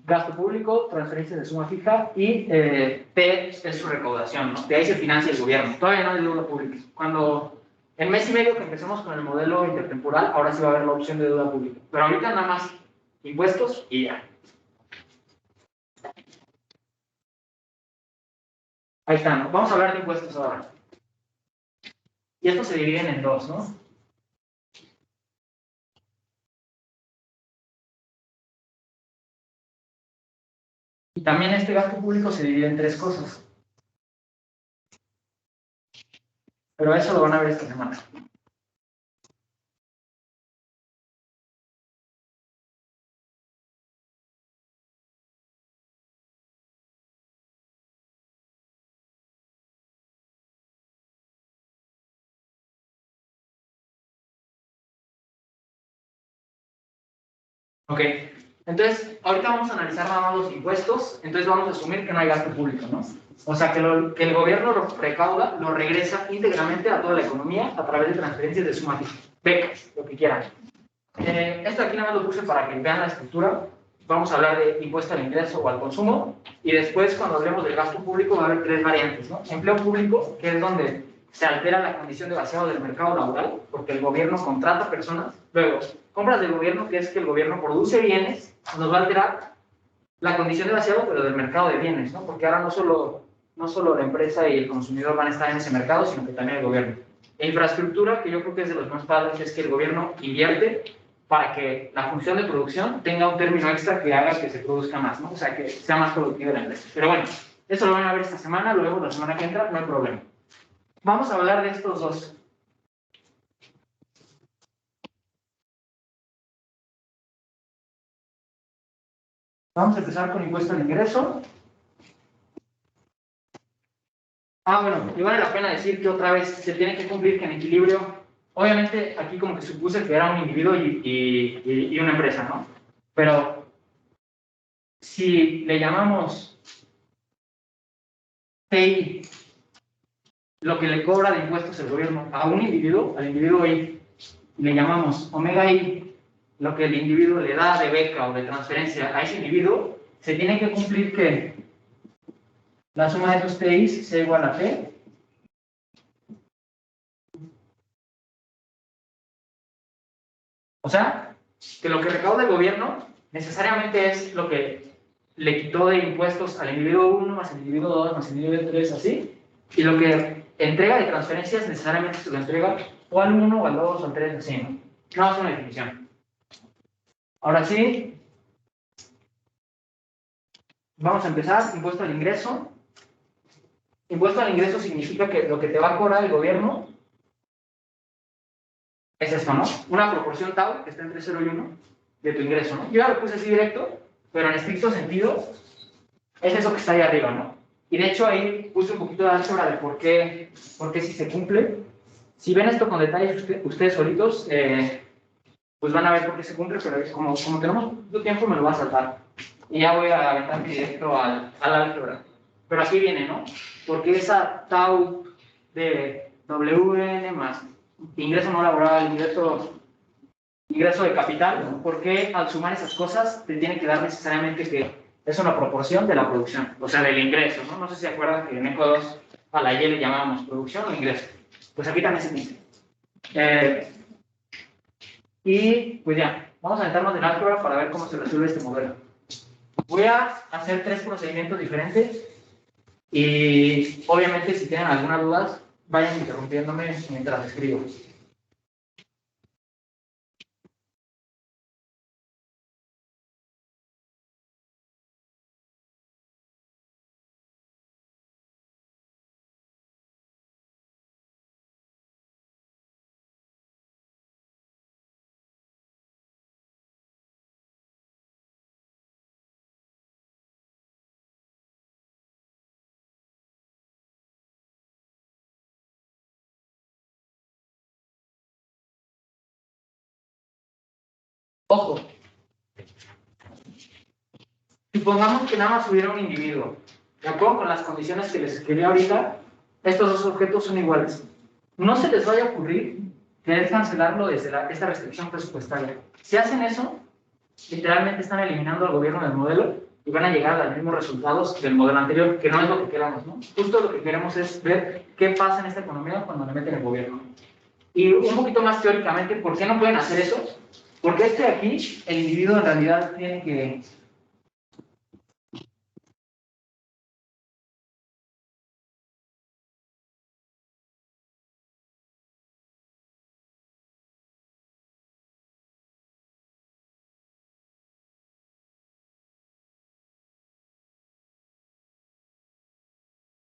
Gasto público, transferencias de suma fija y P es su recaudación, ¿no? De ahí se financia el gobierno. Todavía no hay deuda pública. Cuando el mes y medio que empecemos con el modelo intertemporal, ahora sí va a haber la opción de deuda pública. Pero ahorita nada más impuestos y ya. Ahí está, ¿no? Vamos a hablar de impuestos ahora. Y estos se dividen en dos, ¿no? Y también este gasto público se divide en tres cosas. Pero eso lo van a ver esta semana. Ok, entonces ahorita vamos a analizar nada más los impuestos, entonces vamos a asumir que no hay gasto público, ¿no? O sea, que el gobierno lo recauda, lo regresa íntegramente a toda la economía a través de transferencias de suma fija, becas, lo que quieran. Esto aquí nada más lo puse para que vean la estructura. Vamos a hablar de impuesto al ingreso o al consumo, y después cuando hablemos del gasto público va a haber tres variantes, ¿no? Empleo público, que es donde se altera la condición de vaciado del mercado laboral, porque el gobierno contrata personas. Luego, compras del gobierno, que es que el gobierno produce bienes, nos va a alterar la condición de vaciado, pero del mercado de bienes, ¿no? Porque ahora no solo la empresa y el consumidor van a estar en ese mercado, sino que también el gobierno. E infraestructura, que yo creo que es de los más padres, es que el gobierno invierte para que la función de producción tenga un término extra que haga que se produzca más, ¿no? O sea, que sea más productiva la empresa. Pero bueno, eso lo van a ver esta semana, luego la semana que entra, no hay problema. Vamos a hablar de estos dos. Vamos a empezar con impuesto al ingreso. Bueno, y vale la pena decir que otra vez se tiene que cumplir que en equilibrio, obviamente aquí como que supuse que era un individuo y una empresa, ¿no? Pero si le llamamos TI, lo que le cobra de impuestos el gobierno a un individuo, al individuo I, le llamamos omega I, lo que el individuo le da de beca o de transferencia a ese individuo, se tiene que cumplir que la suma de esos TIs sea igual a P o sea, que lo que recauda el gobierno necesariamente es lo que le quitó de impuestos al individuo 1 más el individuo 2 más el individuo 3, así, y lo que entrega de transferencias necesariamente se lo entrega o al 1 o al 2 o al 3, así, ¿no? No es una definición. Ahora sí, vamos a empezar. Impuesto al ingreso. Impuesto al ingreso significa que lo que te va a cobrar el gobierno es esto, ¿no? Una proporción tau, que está entre 0 y 1, de tu ingreso, ¿no? Yo ya lo puse así directo, pero en estricto sentido, es eso que está ahí arriba, ¿no? Y de hecho ahí puse un poquito de álgebra de por qué si se cumple. Si ven esto con detalles ustedes solitos, pues van a ver por qué se cumple, pero como tenemos poquito tiempo me lo va a saltar. Y ya voy a aventar directo al álgebra. Pero aquí viene, ¿no? Porque esa tau de WN más ingreso no laboral, ingreso de capital, ¿por qué al sumar esas cosas te tiene que dar necesariamente que es una proporción de la producción, o sea, del ingreso, ¿no? No sé si se acuerdan que en ECO 2 a la Y le llamábamos producción o ingreso. Pues aquí también se dice. Y pues ya, vamos a meternos en álgebra para ver cómo se resuelve este modelo. Voy a hacer 3 procedimientos diferentes y obviamente si tienen alguna duda, vayan interrumpiéndome mientras escribo. Ojo, supongamos que nada más hubiera un individuo. De acuerdo con las condiciones que les escribí ahorita, estos dos objetos son iguales. No se les vaya a ocurrir querer cancelarlo desde esta restricción presupuestaria. Si hacen eso, literalmente están eliminando al gobierno del modelo y van a llegar a los mismos resultados del modelo anterior, que no es lo que queramos, ¿no? Justo lo que queremos es ver qué pasa en esta economía cuando le meten el gobierno. Y un poquito más teóricamente, ¿por qué no pueden hacer eso? Porque de aquí, el individuo en realidad tiene que...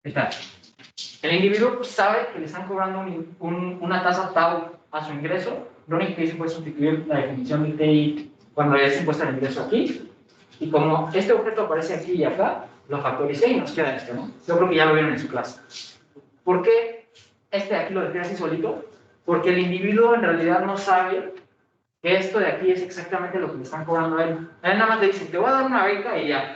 Está. El individuo pues, sabe que le están cobrando una tasa tau a su ingreso. Lo único que hice fue sustituir la definición de TI cuando es impuesto el ingreso aquí. Y como este objeto aparece aquí y acá, lo factoricé y nos queda esto, ¿no? Yo creo que ya lo vieron en su clase. ¿Por qué este de aquí lo dejé así solito? Porque el individuo en realidad no sabe que esto de aquí es exactamente lo que le están cobrando a él. A él nada más le dicen, te voy a dar una beca y ya.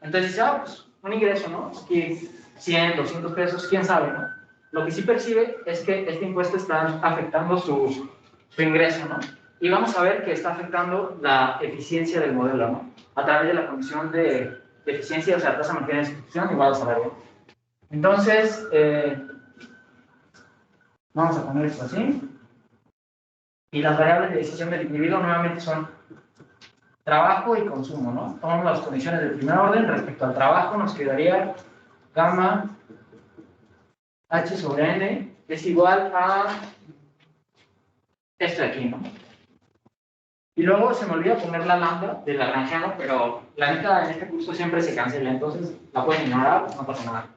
Entonces dice, pues un ingreso, ¿no? Aquí 100, 200 pesos, quién sabe, ¿no? Lo que sí percibe es que este impuesto está afectando su ingreso, ¿no? Y vamos a ver que está afectando la eficiencia del modelo, ¿no? A través de la condición de eficiencia, o sea, tasa marginal de sustitución igual al salario. Entonces, vamos a poner esto así. Y las variables de decisión del individuo nuevamente son trabajo y consumo, ¿no? Tomamos las condiciones del primer orden. Respecto al trabajo, nos quedaría gamma h sobre n es igual a esto de aquí, ¿no? Y luego se me olvida poner la lambda de Lagrangiano, pero la neta en este curso siempre se cancela, entonces la pueden ignorar, no pasa nada.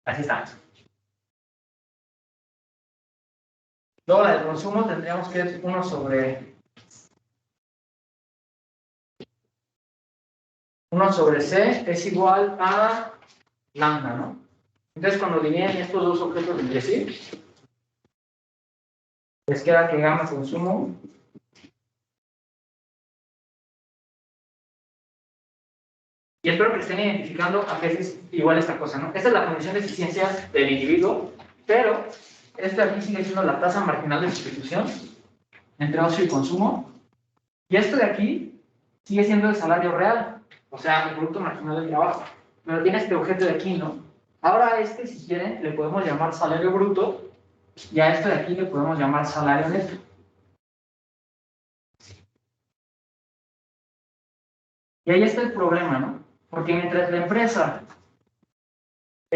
Así está. Luego la del consumo tendríamos que es 1 sobre C es igual a lambda, ¿no? Entonces cuando dividen estos dos objetos entre sí, les queda que gamma consumo y espero que estén identificando a qué es igual esta cosa, ¿no? Esta es la condición de eficiencia del individuo, pero este aquí sigue siendo la tasa marginal de sustitución entre ocio y consumo, y esto de aquí sigue siendo el salario real, o sea, el producto marginal del trabajo, pero tiene este objeto de aquí, ¿no? Ahora a este, si quieren, le podemos llamar salario bruto, y a esto de aquí le podemos llamar salario neto. Y ahí está el problema, ¿no? Porque mientras la empresa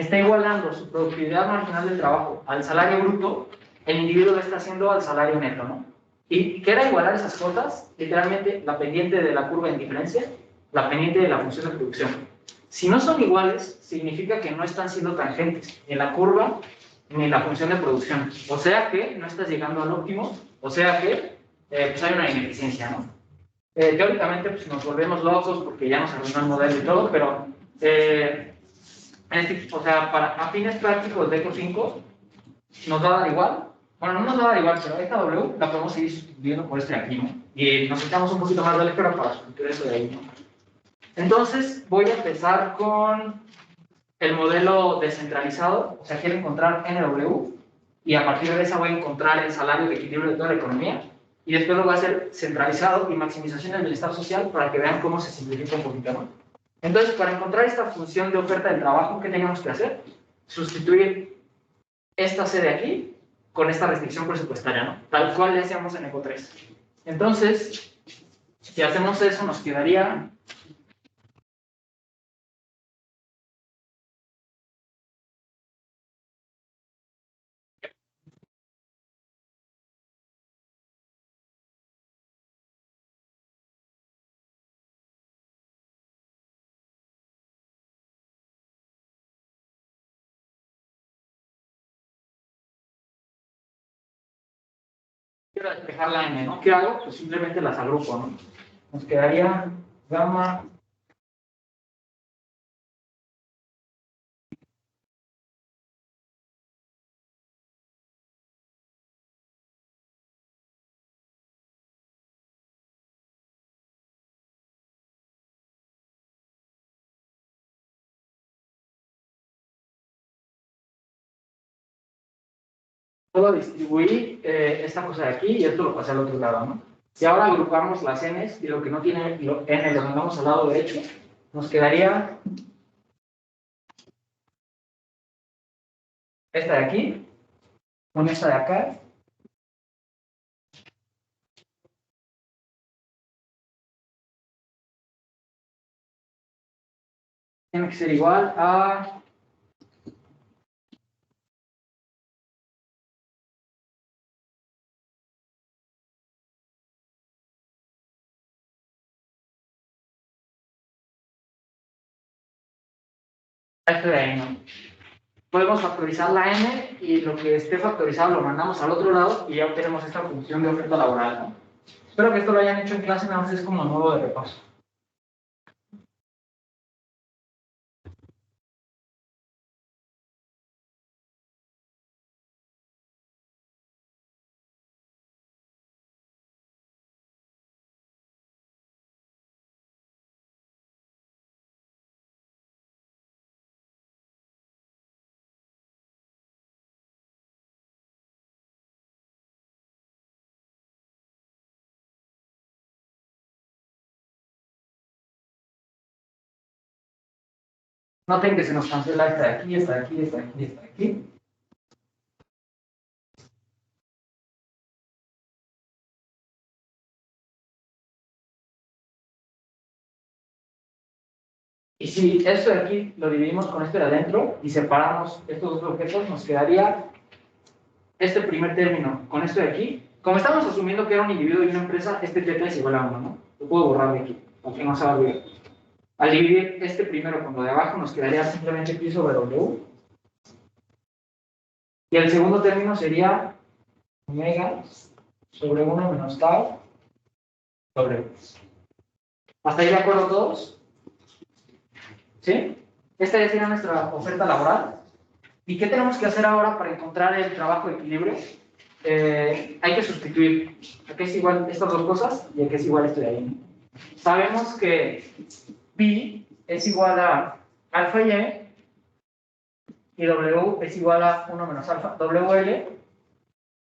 está igualando su productividad marginal del trabajo al salario bruto, el individuo lo está haciendo al salario neto, ¿no? ¿Y qué era igualar esas cosas? Literalmente la pendiente de la curva en diferencia, la pendiente de la función de producción. Si no son iguales, significa que no están siendo tangentes, ni en la curva, ni en la función de producción. O sea que no estás llegando al óptimo, o sea que pues hay una ineficiencia, ¿no? Teóricamente pues nos volvemos locos porque ya nos arruinó el modelo y todo, pero o sea, a fines prácticos de Eco 5 nos va a dar igual. Bueno, no nos va a dar igual, pero esta W la podemos seguir sustituyendo por este de aquí, ¿no? Y nos echamos un poquito más de álgebra para sustituir eso de ahí, ¿no? Entonces voy a empezar con el modelo descentralizado, o sea, quiero encontrar NW y a partir de esa voy a encontrar el salario de equilibrio de toda la economía y después lo voy a hacer centralizado y maximización del bienestar social para que vean cómo se simplifica un poquito, ¿no? Entonces, para encontrar esta función de oferta de trabajo, ¿qué teníamos que hacer? Sustituir esta C de aquí con esta restricción presupuestaria, ¿no? Tal cual le hacíamos en Eco 3. Entonces, si hacemos eso, nos quedaría... Quiero despejar la N, ¿no? ¿Qué hago? Pues simplemente las agrupo, ¿no? Nos quedaría gamma... Puedo distribuir esta cosa de aquí y esto lo pasé al otro lado, ¿no? Y ahora agrupamos las N's y lo que no tiene N lo mandamos al lado derecho. Nos quedaría esta de aquí con esta de acá. Tiene que ser igual a... esto de ahí, ¿no? Podemos factorizar la N y lo que esté factorizado lo mandamos al otro lado y ya obtenemos esta función de oferta laboral, ¿no? Espero que esto lo hayan hecho en clase, nada más es como nuevo de repaso. Noten que se nos cancela esta de aquí, esta de aquí, esta de aquí, esta de aquí. Y si esto de aquí lo dividimos con esto de adentro y separamos estos dos objetos, nos quedaría este primer término con esto de aquí. Como estamos asumiendo que era un individuo y una empresa, este θ es igual a 1, ¿no? Lo puedo borrar de aquí, aunque no se va a olvidar. Al dividir este primero con lo de abajo, nos quedaría simplemente pi sobre W. Y el segundo término sería omega sobre 1 menos tau sobre 1. ¿Hasta ahí de acuerdo todos? ¿Sí? Esta ya sería nuestra oferta laboral. ¿Y qué tenemos que hacer ahora para encontrar el trabajo de equilibrio? Hay que sustituir. Aquí es igual estas dos cosas y aquí es igual esto de ahí, ¿no? Sabemos que pi es igual a alfa y W es igual a 1 menos alfa. WL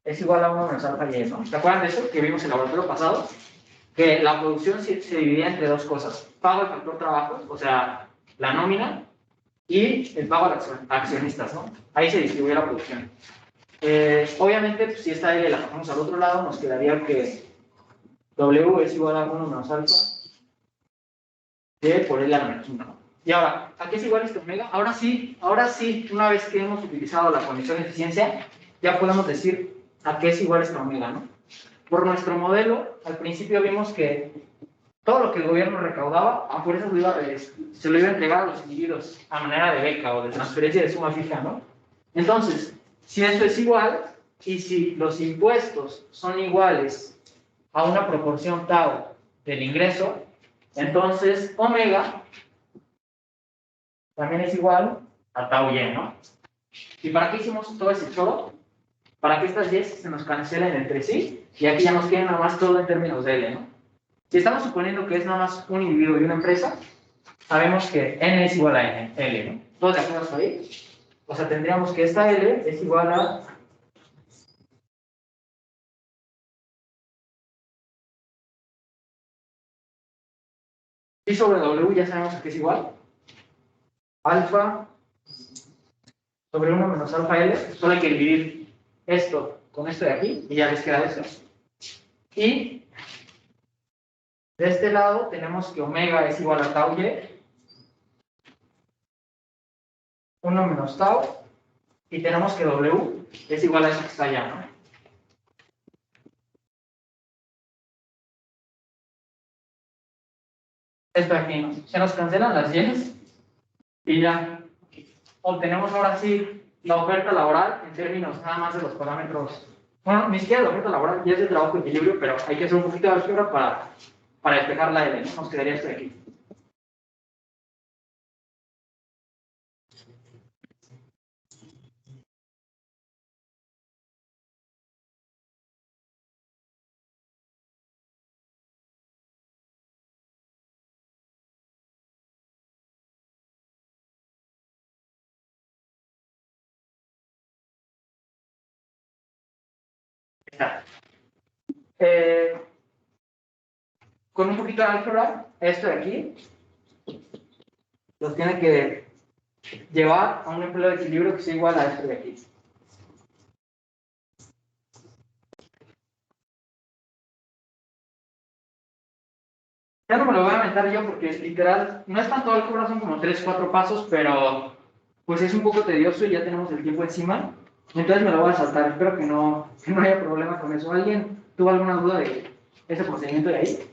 es igual a 1 menos alfa y, ¿no? ¿Se acuerdan de eso que vimos en el laboratorio pasado? Que la producción se dividía entre dos cosas. Pago del factor trabajo, o sea, la nómina, y el pago a accionistas, ¿no? Ahí se distribuye la producción. Obviamente, pues, si esta L la pasamos al otro lado, nos quedaría que W es igual a 1 menos alfa y por L a la menos 1, ¿no? Y ahora, ¿a qué es igual este omega? Ahora sí, una vez que hemos utilizado la condición de eficiencia, ya podemos decir a qué es igual este omega, ¿no? Por nuestro modelo, al principio vimos que todo lo que el gobierno recaudaba, a fuerzas se lo iba a entregar a los individuos a manera de beca o de transferencia de suma fija, ¿no? Entonces, si esto es igual, y si los impuestos son iguales a una proporción tau del ingreso, entonces omega también es igual a tau y, ¿no? ¿Y para qué hicimos todo ese choro? Para que estas y se nos cancelen entre sí, y aquí ya nos quede nada más todo en términos de L, ¿no? Si estamos suponiendo que es nada más un individuo y una empresa, sabemos que N es igual a L, ¿no? ¿Todos de acuerdo hasta ahí? O sea, tendríamos que esta L es igual a y sobre W ya sabemos a qué es igual. Alfa sobre 1 menos alfa L. Solo hay que dividir esto con esto de aquí y ya les queda eso. Y de este lado tenemos que omega es igual a tau y. 1 menos tau. Y tenemos que W es igual a eso que está allá, ¿no? Esto de aquí, ¿no? Se nos cancelan las yenes y ya obtenemos ahora sí la oferta laboral en términos nada más de los parámetros. Bueno, ni siquiera la oferta laboral, ya es de trabajo de equilibrio, pero hay que hacer un poquito de álgebra para despejar la L, ¿no? Nos quedaría esto de aquí. Con un poquito de álgebra, esto de aquí los tiene que llevar a un empleo de equilibrio que sea igual a esto de aquí. Ya no me lo voy a aventar yo porque literal no es tanto álgebra, son como 3-4 pasos, pero pues es un poco tedioso y ya tenemos el tiempo encima. Entonces me lo voy a saltar, espero que no haya problema con eso. ¿Alguien tuvo alguna duda de ese procedimiento de ahí?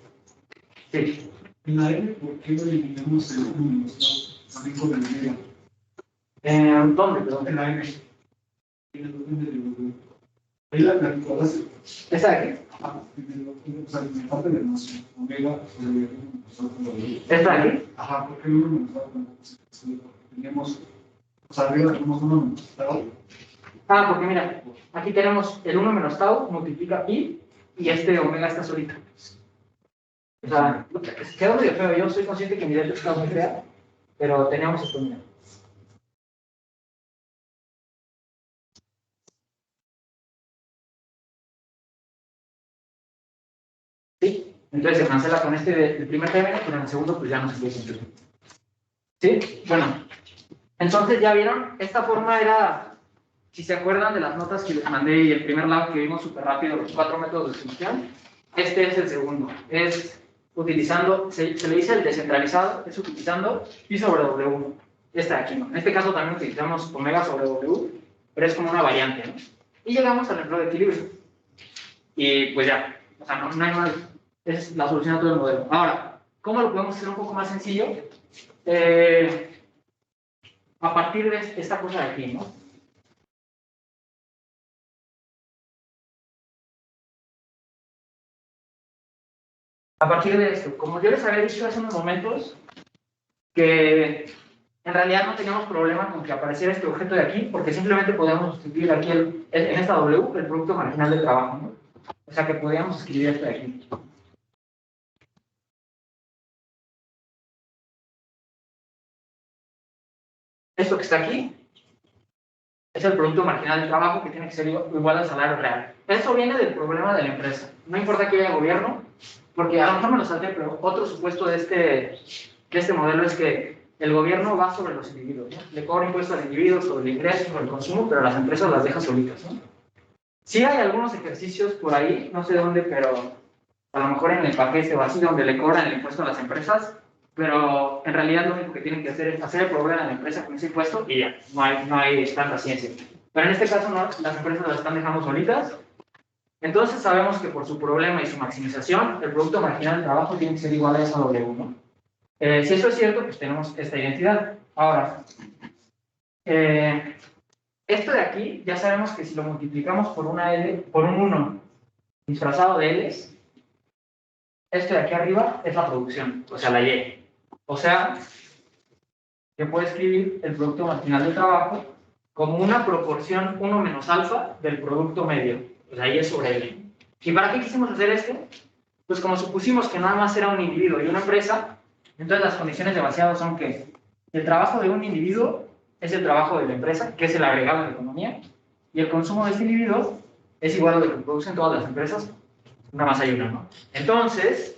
Sí. En la L, ¿por qué no eliminamos el 1 menos tau? También con el omega. ¿Dónde? Perdón. En la N. En el orden de W. Ahí la recuerdas. ¿Esta de aquí? Ajá. O sea, me falta de más omega sobre el 1 menos tau con W. ¿Esta de aquí? Ajá, porque el 1 menos tau tampoco se teníamos. O sea, arriba tenemos 1 menos tau. Ah, porque mira, aquí tenemos el 1 menos tau multiplica pi y este omega está solito. O sea, quedó medio feo. Yo soy consciente que mi delta está muy fea, pero teníamos esto, mira. ¿Sí? Entonces se cancela con este del primer término, pero en el segundo pues ya no se puede cumplir. ¿Sí? Bueno, entonces ya vieron, esta forma era, si se acuerdan de las notas que les mandé y el primer lab que vimos súper rápido, los 4 métodos de solución, este es el segundo. Es utilizando, se le dice el descentralizado, es utilizando pi sobre W. Este de aquí, ¿no? En este caso también utilizamos omega sobre W, pero es como una variante, ¿no? Y llegamos al empleo de equilibrio. Y pues ya, o sea, no hay más, es la solución a todo el modelo. Ahora, ¿cómo lo podemos hacer un poco más sencillo? A partir de esta cosa de aquí, ¿no? A partir de esto, como yo les había dicho hace unos momentos, que en realidad no teníamos problema con que apareciera este objeto de aquí, porque simplemente podíamos sustituir aquí en esta W el producto marginal del trabajo, ¿no? O sea que podíamos escribir esto de aquí. Esto que está aquí es el producto marginal del trabajo que tiene que ser igual al salario real. Eso viene del problema de la empresa. No importa que haya gobierno, porque a lo mejor me lo salté, pero otro supuesto de este modelo es que el gobierno va sobre los individuos, ¿no? Le cobra impuestos al individuo sobre el ingreso, sobre el consumo, pero las empresas las deja solitas, ¿no? Sí hay algunos ejercicios por ahí, no sé dónde, pero a lo mejor en el paquete o así, donde le cobran el impuesto a las empresas, pero en realidad lo único que tienen que hacer es hacer el problema de la empresa con ese impuesto y ya, no hay tanta ciencia. Pero en este caso no, las empresas las están dejando solitas. Entonces sabemos que por su problema y su maximización, el producto marginal de trabajo tiene que ser igual a esa W, ¿no? Si eso es cierto, pues tenemos esta identidad. Ahora, esto de aquí, ya sabemos que si lo multiplicamos por una L, por un 1 disfrazado de L's, esto de aquí arriba es la producción, o sea, la Y. O sea, que puedo escribir el producto marginal de trabajo como una proporción 1 menos alfa del producto medio, o sea, Y sobre L. ¿Y para qué quisimos hacer esto? Pues como supusimos que nada más era un individuo y una empresa, entonces las condiciones de vaciado son que el trabajo de un individuo es el trabajo de la empresa, que es el agregado de la economía, y el consumo de este individuo es igual a lo que producen todas las empresas, nada más hay una, ¿no? Entonces,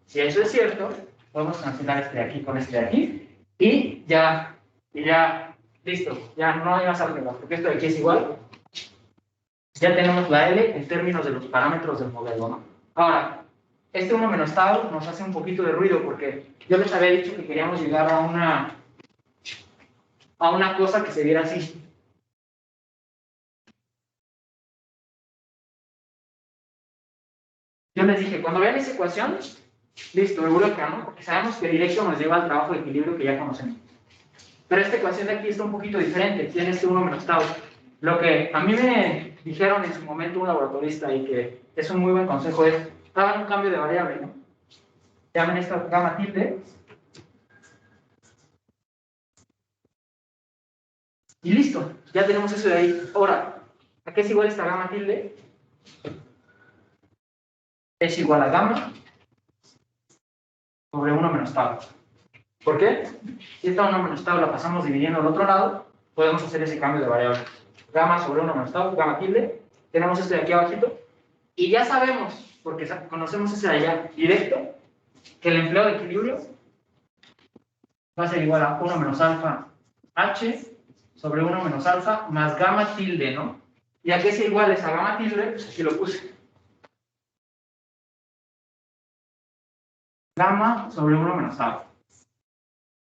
si eso es cierto, podemos cancelar este de aquí con este de aquí, y ya, listo, ya no hay más álgebra, porque esto de aquí es igual. Ya tenemos la L en términos de los parámetros del modelo, ¿no? Ahora, este 1 menos tau nos hace un poquito de ruido, porque yo les había dicho que queríamos llegar a una cosa que se viera así. Yo les dije, cuando vean esa ecuación, listo, eureka, ¿no? Porque sabemos que directo nos lleva al trabajo de equilibrio que ya conocemos. Pero esta ecuación de aquí está un poquito diferente, tiene este 1 menos tau. Lo que a mí me dijeron en su momento un laboratorista y que es un muy buen consejo es, hagan un cambio de variable, ¿no? Llamen esta gamma tilde. Y listo, ya tenemos eso de ahí. Ahora, ¿a qué es igual esta gamma tilde? Es igual a gamma sobre 1 menos tau. ¿Por qué? Si esta 1 menos tau la pasamos dividiendo al otro lado, podemos hacer ese cambio de variable. Gamma sobre 1 menos tau, gamma tilde. Tenemos este de aquí abajito. Y ya sabemos, porque conocemos ese de allá directo, que el empleo de equilibrio va a ser igual a 1 menos alfa h sobre 1 menos alfa más gamma tilde, ¿no? ¿Y a qué es igual esa gamma tilde? Pues aquí lo puse. Gamma sobre 1 menos alfa.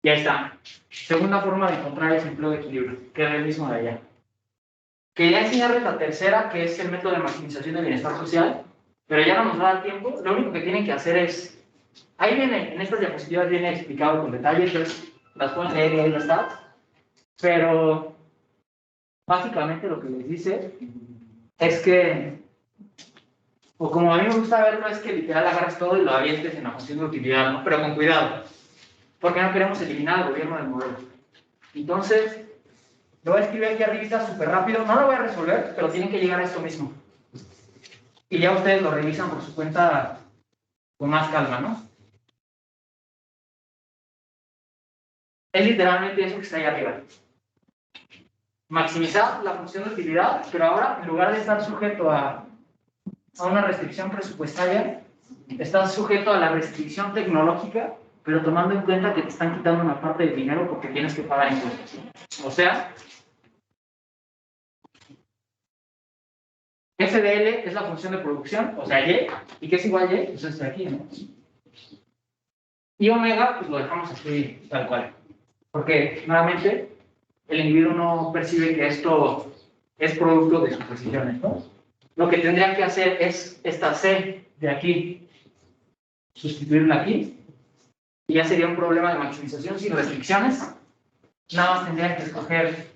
Y ahí está. Segunda forma de encontrar ese empleo de equilibrio, que es el mismo de allá. Quería enseñarles la tercera, que es el método de maximización del bienestar social, pero ya no nos va a dar tiempo. Lo único que tienen que hacer es... Ahí viene, en estas diapositivas viene explicado con detalle, entonces las pueden leer y ahí está. Pero básicamente lo que les dice es que, o como a mí me gusta verlo, es que literal agarras todo y lo avientes en la función de utilidad, ¿no? Pero con cuidado, porque no queremos eliminar al gobierno del modelo. Entonces, lo voy a escribir aquí arriba súper rápido, no lo voy a resolver, pero tienen que llegar a esto mismo. Y ya ustedes lo revisan por su cuenta con más calma, ¿no? Es literalmente eso que está ahí arriba. Maximizar la función de utilidad, pero ahora, en lugar de estar sujeto a una restricción presupuestaria, estás sujeto a la restricción tecnológica, pero tomando en cuenta que te están quitando una parte del dinero porque tienes que pagar impuestos. O sea, f de L es la función de producción, o sea, Y, ¿y qué es igual a Y? Pues esto de aquí, ¿no? Y omega, pues lo dejamos así, tal cual. Porque, nuevamente, el individuo no percibe que esto es producto de suposiciones, ¿no? Lo que tendrían que hacer es esta C de aquí, sustituirla aquí, y ya sería un problema de maximización sin restricciones. Nada más tendrían que escoger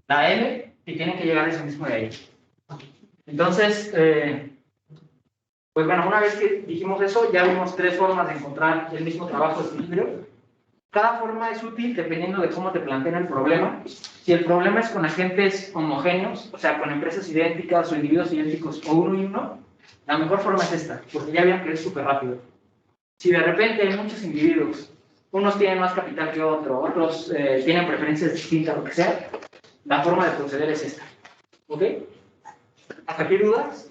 la L y tienen que llegar a eso mismo de ahí. Entonces, pues bueno, una vez que dijimos eso, ya vimos tres formas de encontrar el mismo trabajo de equilibrio. Cada forma es útil dependiendo de cómo te planteen el problema. Si el problema es con agentes homogéneos, o sea, con empresas idénticas o individuos idénticos o uno y uno, la mejor forma es esta, porque ya vieron que es súper rápido. Si de repente hay muchos individuos, unos tienen más capital que otros tienen preferencias distintas, lo que sea, la forma de proceder es esta. ¿Ok? ¿Hasta aquí dudas?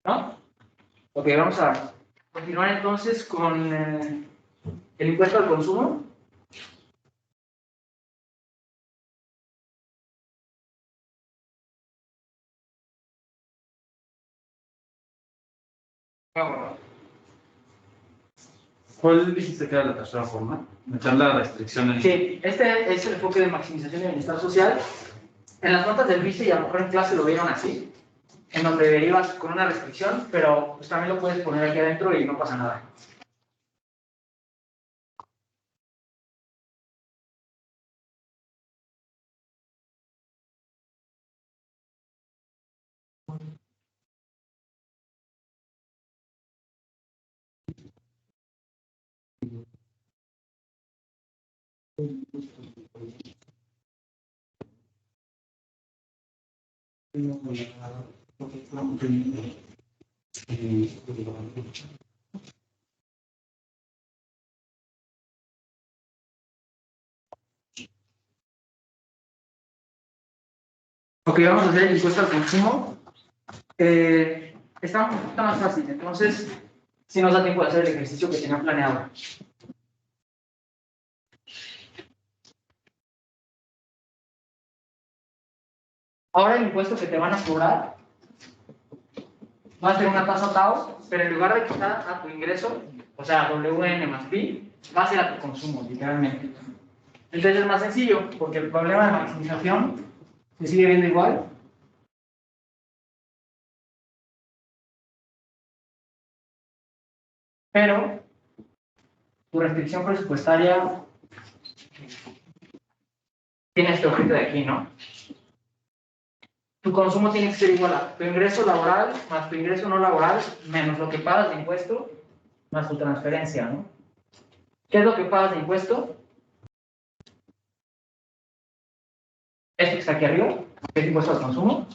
¿No? Ok, vamos a continuar entonces con el impuesto al consumo. Bueno, ¿Cuál dijiste que era la tercera forma? Meter la restricción en... sí, este es el enfoque de maximización de bienestar social. En las notas del vice y a lo mejor en clase lo vieron así, en donde derivas con una restricción, pero pues también lo puedes poner aquí adentro y no pasa nada. Ok, vamos a hacer el impuesto al consumo. Está un poquito más fácil, entonces, si nos da tiempo de hacer el ejercicio que tenía planeado. Ahora el impuesto que te van a cobrar va a ser una tasa TAO, pero en lugar de quitar a tu ingreso, o sea, WN más Pi, va a ser a tu consumo, literalmente. Entonces es más sencillo, porque el problema de maximización se sigue viendo igual. Pero tu restricción presupuestaria tiene este objeto de aquí, ¿no? Tu consumo tiene que ser igual a tu ingreso laboral más tu ingreso no laboral menos lo que pagas de impuesto más tu transferencia, ¿no? ¿Qué es lo que pagas de impuesto? Esto que está aquí arriba, que es impuesto al consumo.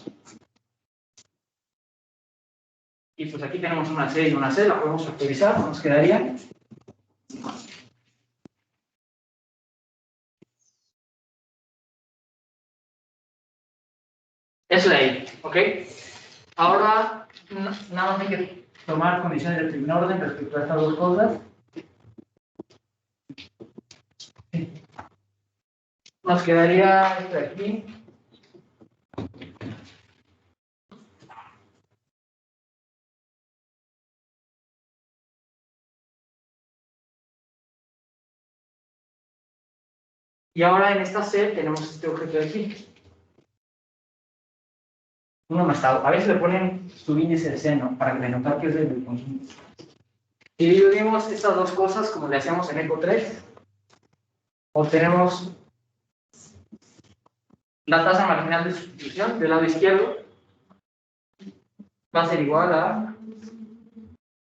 Y pues aquí tenemos una C y una C, la podemos factorizar, nos quedaría. Eso de ahí, ¿ok? Ahora, nada más hay que tomar condiciones de primer orden respecto a estas dos cosas. Nos quedaría esto de aquí. Y ahora en esta C tenemos este objeto de aquí. Uno más tau. A veces le ponen su índice de C, ¿no? Para que le notar que es el consumo. Si dividimos estas dos cosas como le hacíamos en ECO 3, obtenemos la tasa marginal de sustitución del lado izquierdo va a ser igual a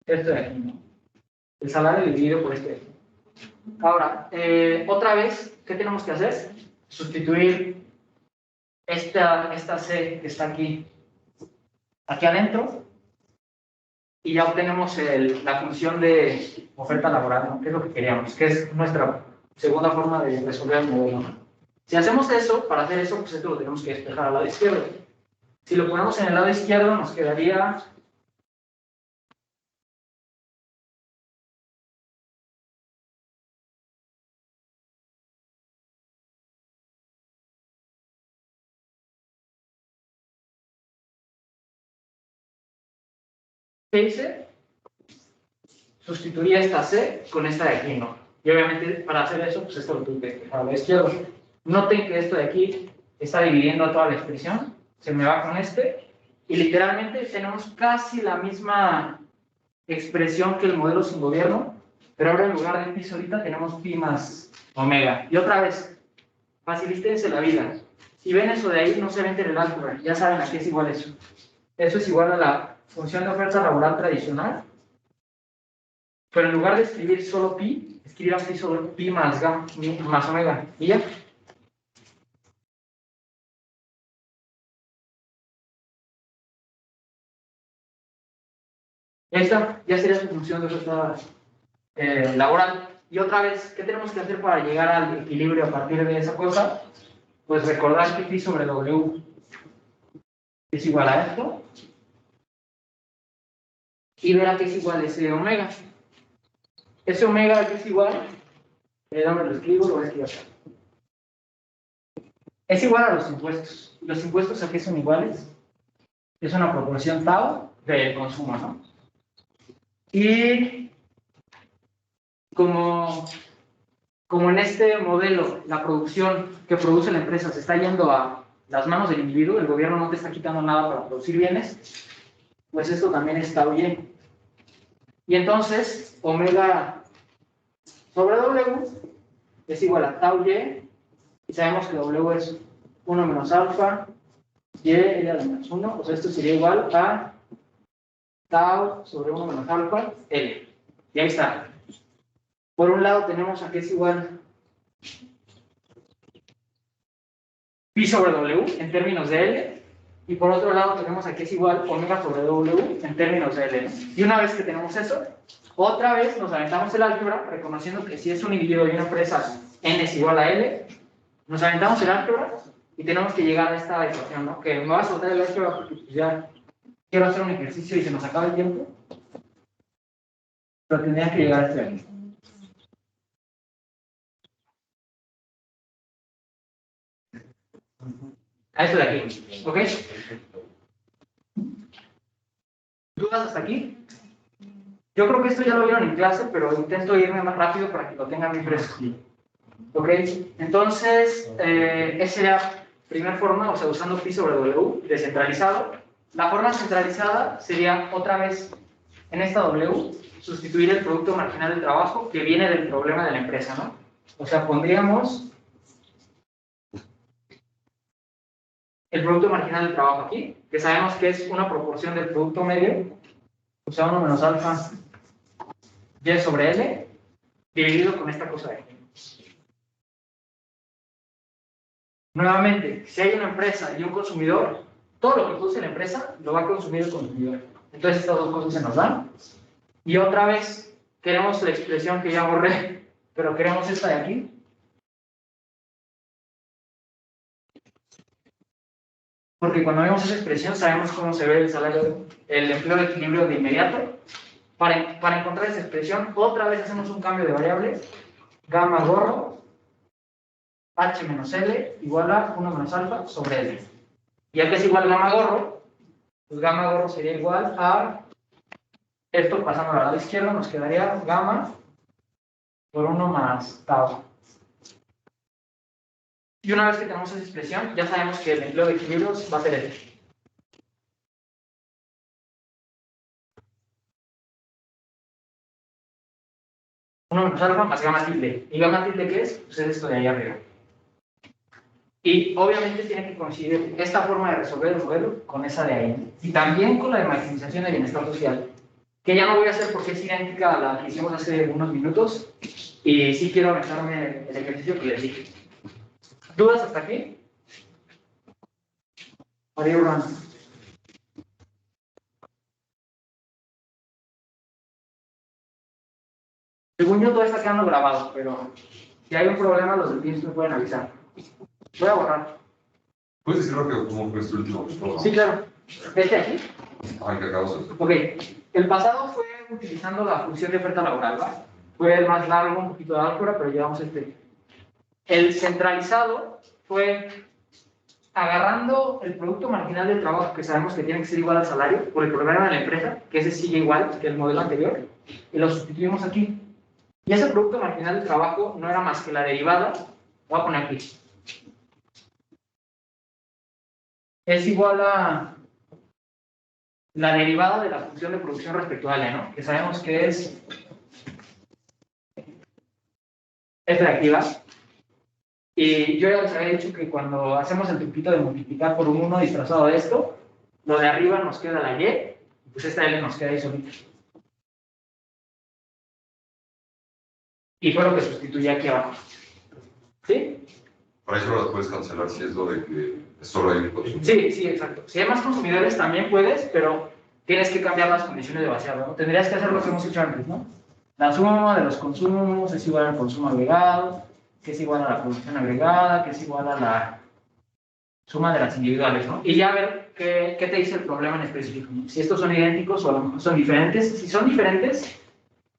esto de aquí, ¿no? El salario dividido por este de aquí. Ahora, otra vez, ¿qué tenemos que hacer? Sustituir esta C que está aquí adentro y ya obtenemos la función de oferta laboral, ¿no? Que es lo que queríamos, que es nuestra segunda forma de resolver el modelo, ¿no? Si hacemos eso, para hacer eso, pues esto lo tenemos que despejar al lado izquierdo. Si lo ponemos en el lado izquierdo, nos quedaría ¿qué hice? Sustituiría esta C con esta de aquí, ¿no? Y obviamente para hacer eso, pues esto lo tuve que despejar al lado izquierdo. Noten que esto de aquí está dividiendo toda la expresión, se me va con este, y literalmente tenemos casi la misma expresión que el modelo sin gobierno, pero ahora en lugar de pi solita tenemos pi más omega. Y otra vez, facilítense la vida. Si ven eso de ahí, no se ven en el álgebra, ya saben a qué es igual eso. Eso es igual a la función de oferta laboral tradicional, pero en lugar de escribir solo pi, escriban pi solo pi más omega, y ya. Esta ya sería su función de oferta laboral. Y otra vez, ¿qué tenemos que hacer para llegar al equilibrio a partir de esa cosa? Pues recordar que pi sobre W es igual a esto. Y ver a qué es igual ese omega. Ese omega a qué es igual, ¿dónde lo escribo? Lo voy a escribir acá. Es igual a los impuestos. ¿Los impuestos a qué son iguales? Es una proporción tau del consumo, ¿no? Y como en este modelo, la producción que produce la empresa se está yendo a las manos del individuo, el gobierno no te está quitando nada para producir bienes, pues esto también está bien. Y entonces, omega sobre W es igual a tau y, y sabemos que W es 1 menos alfa, y L a la menos 1, o sea, esto sería igual a tau sobre 1 menos alfa, L. Y ahí está. Por un lado tenemos a que es igual pi sobre W en términos de L, y por otro lado tenemos a que es igual omega sobre W en términos de L, ¿no? Y una vez que tenemos eso, otra vez nos aventamos el álgebra, reconociendo que si es un individuo y una empresa, n es igual a L, nos aventamos el álgebra y tenemos que llegar a esta ecuación, ¿no? Que me va a soltar el álgebra porque pues, ya quiero hacer un ejercicio y se nos acaba el tiempo, pero tendría que llegar a este aquí. A esto de aquí, ¿ok? ¿Dudas hasta aquí? Yo creo que esto ya lo vieron en clase, pero intento irme más rápido para que lo tengan muy fresco. ¿Ok? Entonces, esa sería la primera forma, o sea, usando pi sobre W, descentralizado. La forma centralizada sería, otra vez, en esta W, sustituir el producto marginal del trabajo que viene del problema de la empresa, ¿no? O sea, pondríamos el producto marginal del trabajo aquí, que sabemos que es una proporción del producto medio, o sea, 1 menos alfa y sobre L, dividido con esta cosa de aquí. Nuevamente, si hay una empresa y un consumidor, todo lo que produce la empresa lo va a consumir el consumidor. Entonces estas dos cosas se nos dan. Y otra vez, queremos la expresión que ya borré, pero queremos esta de aquí. Porque cuando vemos esa expresión sabemos cómo se ve el salario, el empleo de equilibrio de inmediato. Para encontrar esa expresión, otra vez hacemos un cambio de variable. Gamma gorro, H menos L, igual a 1 menos alfa sobre L. Ya que es igual a gamma gorro, pues gamma gorro sería igual a, esto pasando al lado izquierdo, nos quedaría gamma por 1 más tau. Y una vez que tenemos esa expresión, ya sabemos que el empleo de equilibrios va a ser este. Uno menos alfa más gamma tilde. ¿Y gamma tilde qué es? Pues es esto de ahí arriba. Y obviamente tiene que coincidir esta forma de resolver el modelo con esa de ahí. Y también con la de maximización de bienestar social, que ya no voy a hacer porque es idéntica a la que hicimos hace unos minutos. Y sí quiero aventarme el ejercicio que les dije. ¿Dudas hasta aquí? María Urbano. Según yo todo está quedando grabado, pero si hay un problema los del Teams me pueden avisar. Voy a borrar. ¿Puedes decir rápido cómo fue este último? Sí, claro. ¿Este aquí? Ay, que acabas de hacer. Ok. El pasado fue utilizando la función de oferta laboral, ¿va? Fue el más largo, un poquito de álgebra, pero llevamos este. El centralizado fue agarrando el producto marginal del trabajo, que sabemos que tiene que ser igual al salario, por el problema de la empresa, que ese sigue igual que el modelo anterior, y lo sustituimos aquí. Y ese producto marginal del trabajo no era más que la derivada, voy a poner aquí. Es igual a la derivada de la función de producción respecto a L, ¿no? Que sabemos que es esta de aquí, ¿va? Y yo ya les había dicho que cuando hacemos el truquito de multiplicar por un 1 disfrazado de esto, lo de arriba nos queda la Y, pues esta L nos queda ahí solita. Y fue lo que sustituí aquí abajo. ¿Sí? Para eso las puedes cancelar si es lo de que solo hay un consumidor. Sí, sí, exacto. Si hay más consumidores también puedes, pero tienes que cambiar las condiciones de vaciado, ¿no? Tendrías que hacer lo que hemos hecho antes, ¿no? La suma de los consumos es igual al consumo agregado, que es igual a la producción agregada, que es igual a la suma de las individuales, ¿no? Y ya ver qué te dice el problema en específico, ¿no? Si estos son idénticos o a lo mejor son diferentes. Si son diferentes,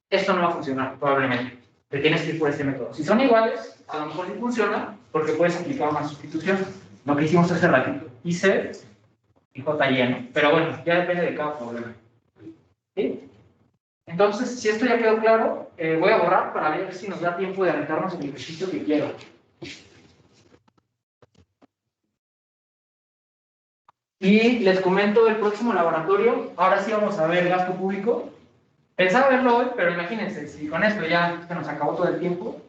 esto no va a funcionar, probablemente. Te tienes que ir por este método. Si son iguales, a lo mejor sí funciona, porque puedes aplicar una sustitución. Lo que hicimos hace ratito. IC y JY, ¿no? Pero bueno, ya depende de cada problema. ¿Sí? Entonces, si esto ya quedó claro, voy a borrar para ver si nos da tiempo de aventarnos el ejercicio que quiero. Y les comento el próximo laboratorio. Ahora sí vamos a ver gasto público. Pensaba verlo hoy, pero imagínense, si con esto ya se nos acabó todo el tiempo,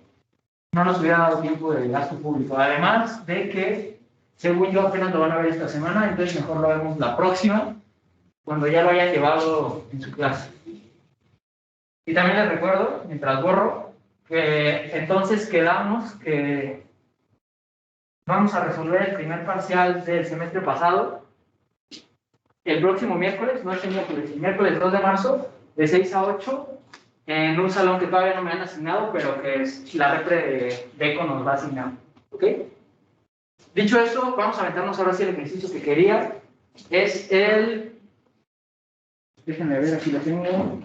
no nos hubiera dado tiempo de gasto público. Además de que, según yo, apenas lo van a ver esta semana, entonces mejor lo vemos la próxima, cuando ya lo hayan llevado en su clase. Y también les recuerdo, mientras borro, que entonces quedamos que vamos a resolver el primer parcial del semestre pasado el próximo miércoles, no este miércoles, el miércoles 2 de marzo, de 6 a 8, en un salón que todavía no me han asignado, pero que es la repre de ECO nos va a asignar. ¿Ok? Dicho eso, vamos a aventarnos ahora sí el ejercicio que quería. Es el... Déjenme ver, aquí lo tengo.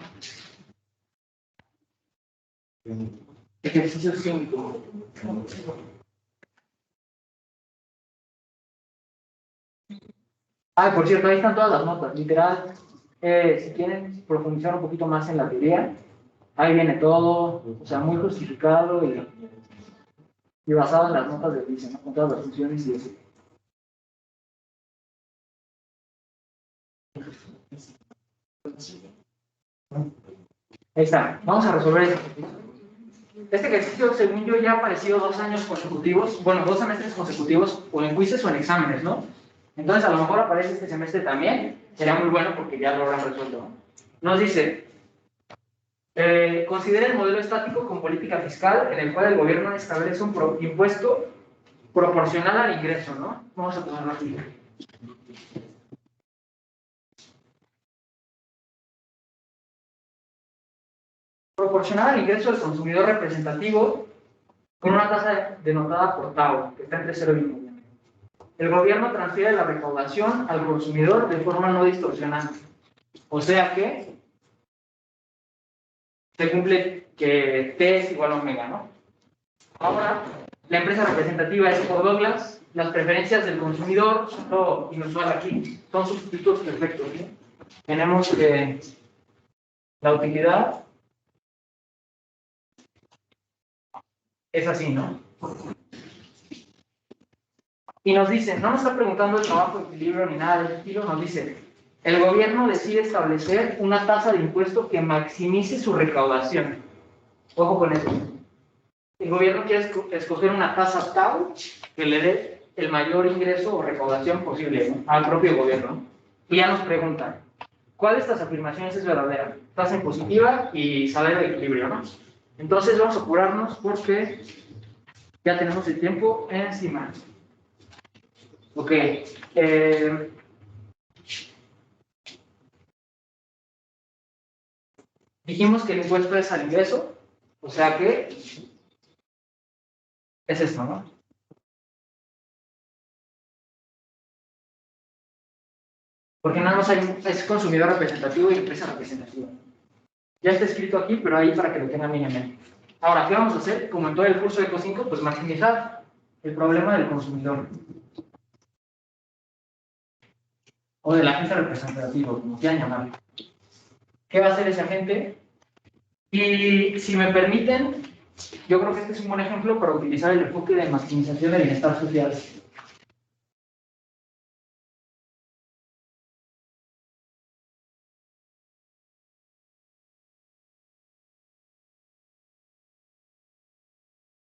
Ejercicio 5. Por cierto, ahí están todas las notas. Literal, si quieren profundizar un poquito más en la teoría, ahí viene todo, o sea, muy justificado y basado en las notas de física, ¿no? Con todas las funciones y eso. Ahí está, vamos a resolver este ejercicio. Este ejercicio, según yo, ya ha aparecido 2 años consecutivos, bueno, 2 semestres consecutivos, o en quizzes o en exámenes, ¿no? Entonces, a lo mejor aparece este semestre también, sería muy bueno porque ya lo habrán resuelto, ¿no? Nos dice, considera el modelo estático con política fiscal en el cual el gobierno establece un impuesto proporcional al ingreso, ¿no? Vamos a ponerlo aquí. Proporcional al ingreso del consumidor representativo con una tasa denotada por tau, que está entre 0 y 1. El gobierno transfiere la recaudación al consumidor de forma no distorsionante. O sea que se cumple que T es igual a omega, ¿no? Ahora, la empresa representativa es por Douglas. Las preferencias del consumidor son lo inusual aquí, son sustitutos perfectos, ¿sí? Tenemos que la utilidad es así, ¿no? Y nos dice, no nos está preguntando el trabajo de equilibrio ni nada de ese estilo, nos dice, el gobierno decide establecer una tasa de impuesto que maximice su recaudación. Ojo con eso. El gobierno quiere escoger una tasa tau que le dé el mayor ingreso o recaudación posible, ¿no? Al propio gobierno. Y ya nos preguntan, ¿cuál de estas afirmaciones es verdadera? Tasa impositiva y salario de equilibrio, ¿no? Entonces vamos a apurarnos porque ya tenemos el tiempo encima. Ok. Dijimos que el impuesto es al ingreso, o sea que es esto, ¿no? Porque nada más es consumidor representativo y empresa representativa. Ya está escrito aquí, pero ahí para que lo tengan bien en mente. Ahora, ¿qué vamos a hacer? Como en todo el curso de ECO5, pues maximizar el problema del consumidor. O del agente representativo, como quieran llamarlo. ¿Qué va a hacer ese agente? Y si me permiten, yo creo que este es un buen ejemplo para utilizar el enfoque de maximización del bienestar social.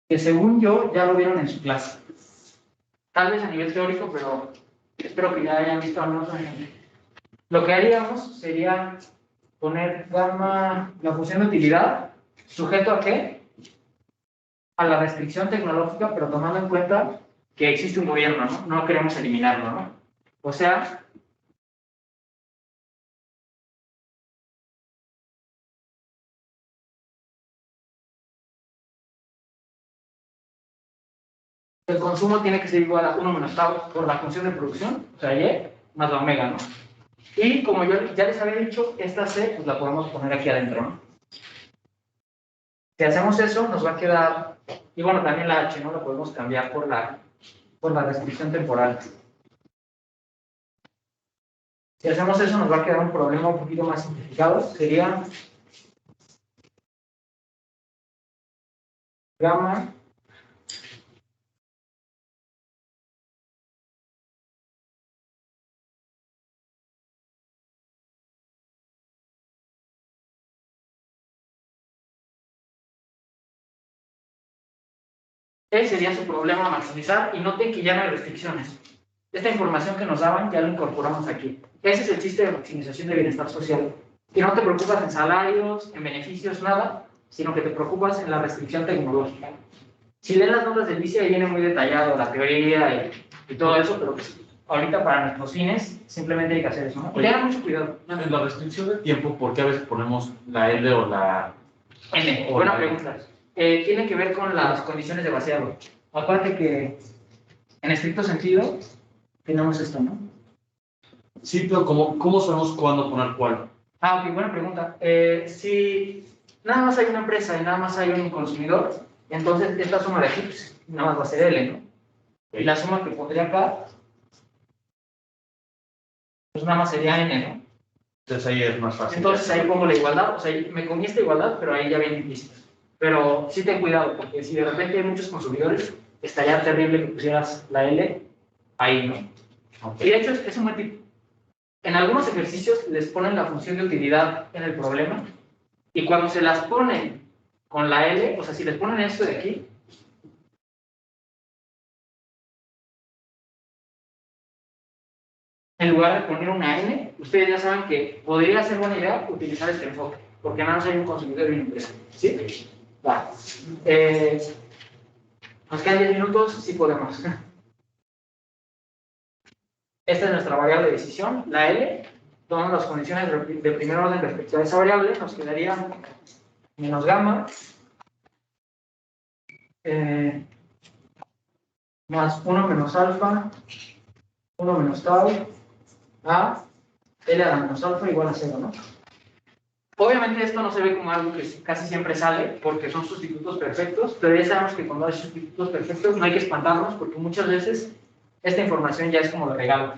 Que según yo ya lo vieron en su clase. Tal vez a nivel teórico, pero espero que ya hayan visto al menos un ejemplo. Lo que haríamos sería poner gamma, la función de utilidad, sujeto a qué? A la restricción tecnológica, pero tomando en cuenta que existe un gobierno, ¿no? No queremos eliminarlo, ¿no? O sea, el consumo tiene que ser igual a 1 menos tau por la función de producción, o sea, Y, más la omega, ¿no? Y como yo ya les había dicho, esta C, pues la podemos poner aquí adentro, ¿no? Si hacemos eso, nos va a quedar, y bueno, también la H, ¿no? La podemos cambiar por la restricción temporal. Si hacemos eso, nos va a quedar un problema un poquito más simplificado. Sería gamma ese sería su problema a maximizar y noten que ya no hay restricciones. Esta información que nos daban ya la incorporamos aquí. Ese es el chiste de maximización de bienestar social. Que no te preocupas en salarios, en beneficios, nada, sino que te preocupas en la restricción tecnológica. Si lees las notas del vicio, ahí viene muy detallado la teoría y todo eso, pero pues, ahorita para nuestros fines simplemente hay que hacer eso, ¿no? Y tengan mucho cuidado. En la restricción de tiempo, ¿por qué a veces ponemos la L o la N, o buena la- pregunta. Tiene que ver con las condiciones de vaciado. Aparte que, en estricto sentido, tenemos esto, ¿no? Sí, pero ¿cómo sabemos cuándo poner cuál? Ah, ok, buena pregunta. Si nada más hay una empresa y nada más hay un consumidor, entonces esta suma de aquí, pues, nada más va a ser L, ¿no? Y la suma que pondría acá, pues nada más sería N, ¿no? Entonces ahí es más fácil. Entonces ahí pongo la igualdad, o sea, me comí esta igualdad, pero ahí ya viene implícita. Pero sí ten cuidado, porque si de repente hay muchos consumidores, estaría terrible que pusieras la L ahí, ¿no? Ok. Y de hecho es un buen tip. En algunos ejercicios les ponen la función de utilidad en el problema, y cuando se las ponen con la L, o sea, si les ponen esto de aquí, en lugar de poner una N, ustedes ya saben que podría ser buena idea utilizar este enfoque, porque nada más hay un consumidor y una empresa. ¿Sí? Va. Nos quedan 10 minutos, sí podemos. Esta es nuestra variable de decisión, la L. Tomamos las condiciones de primer orden respecto a esa variable, nos quedaría menos gamma más 1 menos alfa, 1 menos tau, a L a la menos alfa igual a 0, ¿no? Obviamente esto no se ve como algo que casi siempre sale porque son sustitutos perfectos, pero ya sabemos que cuando hay sustitutos perfectos no hay que espantarnos porque muchas veces esta información ya es como de regalo.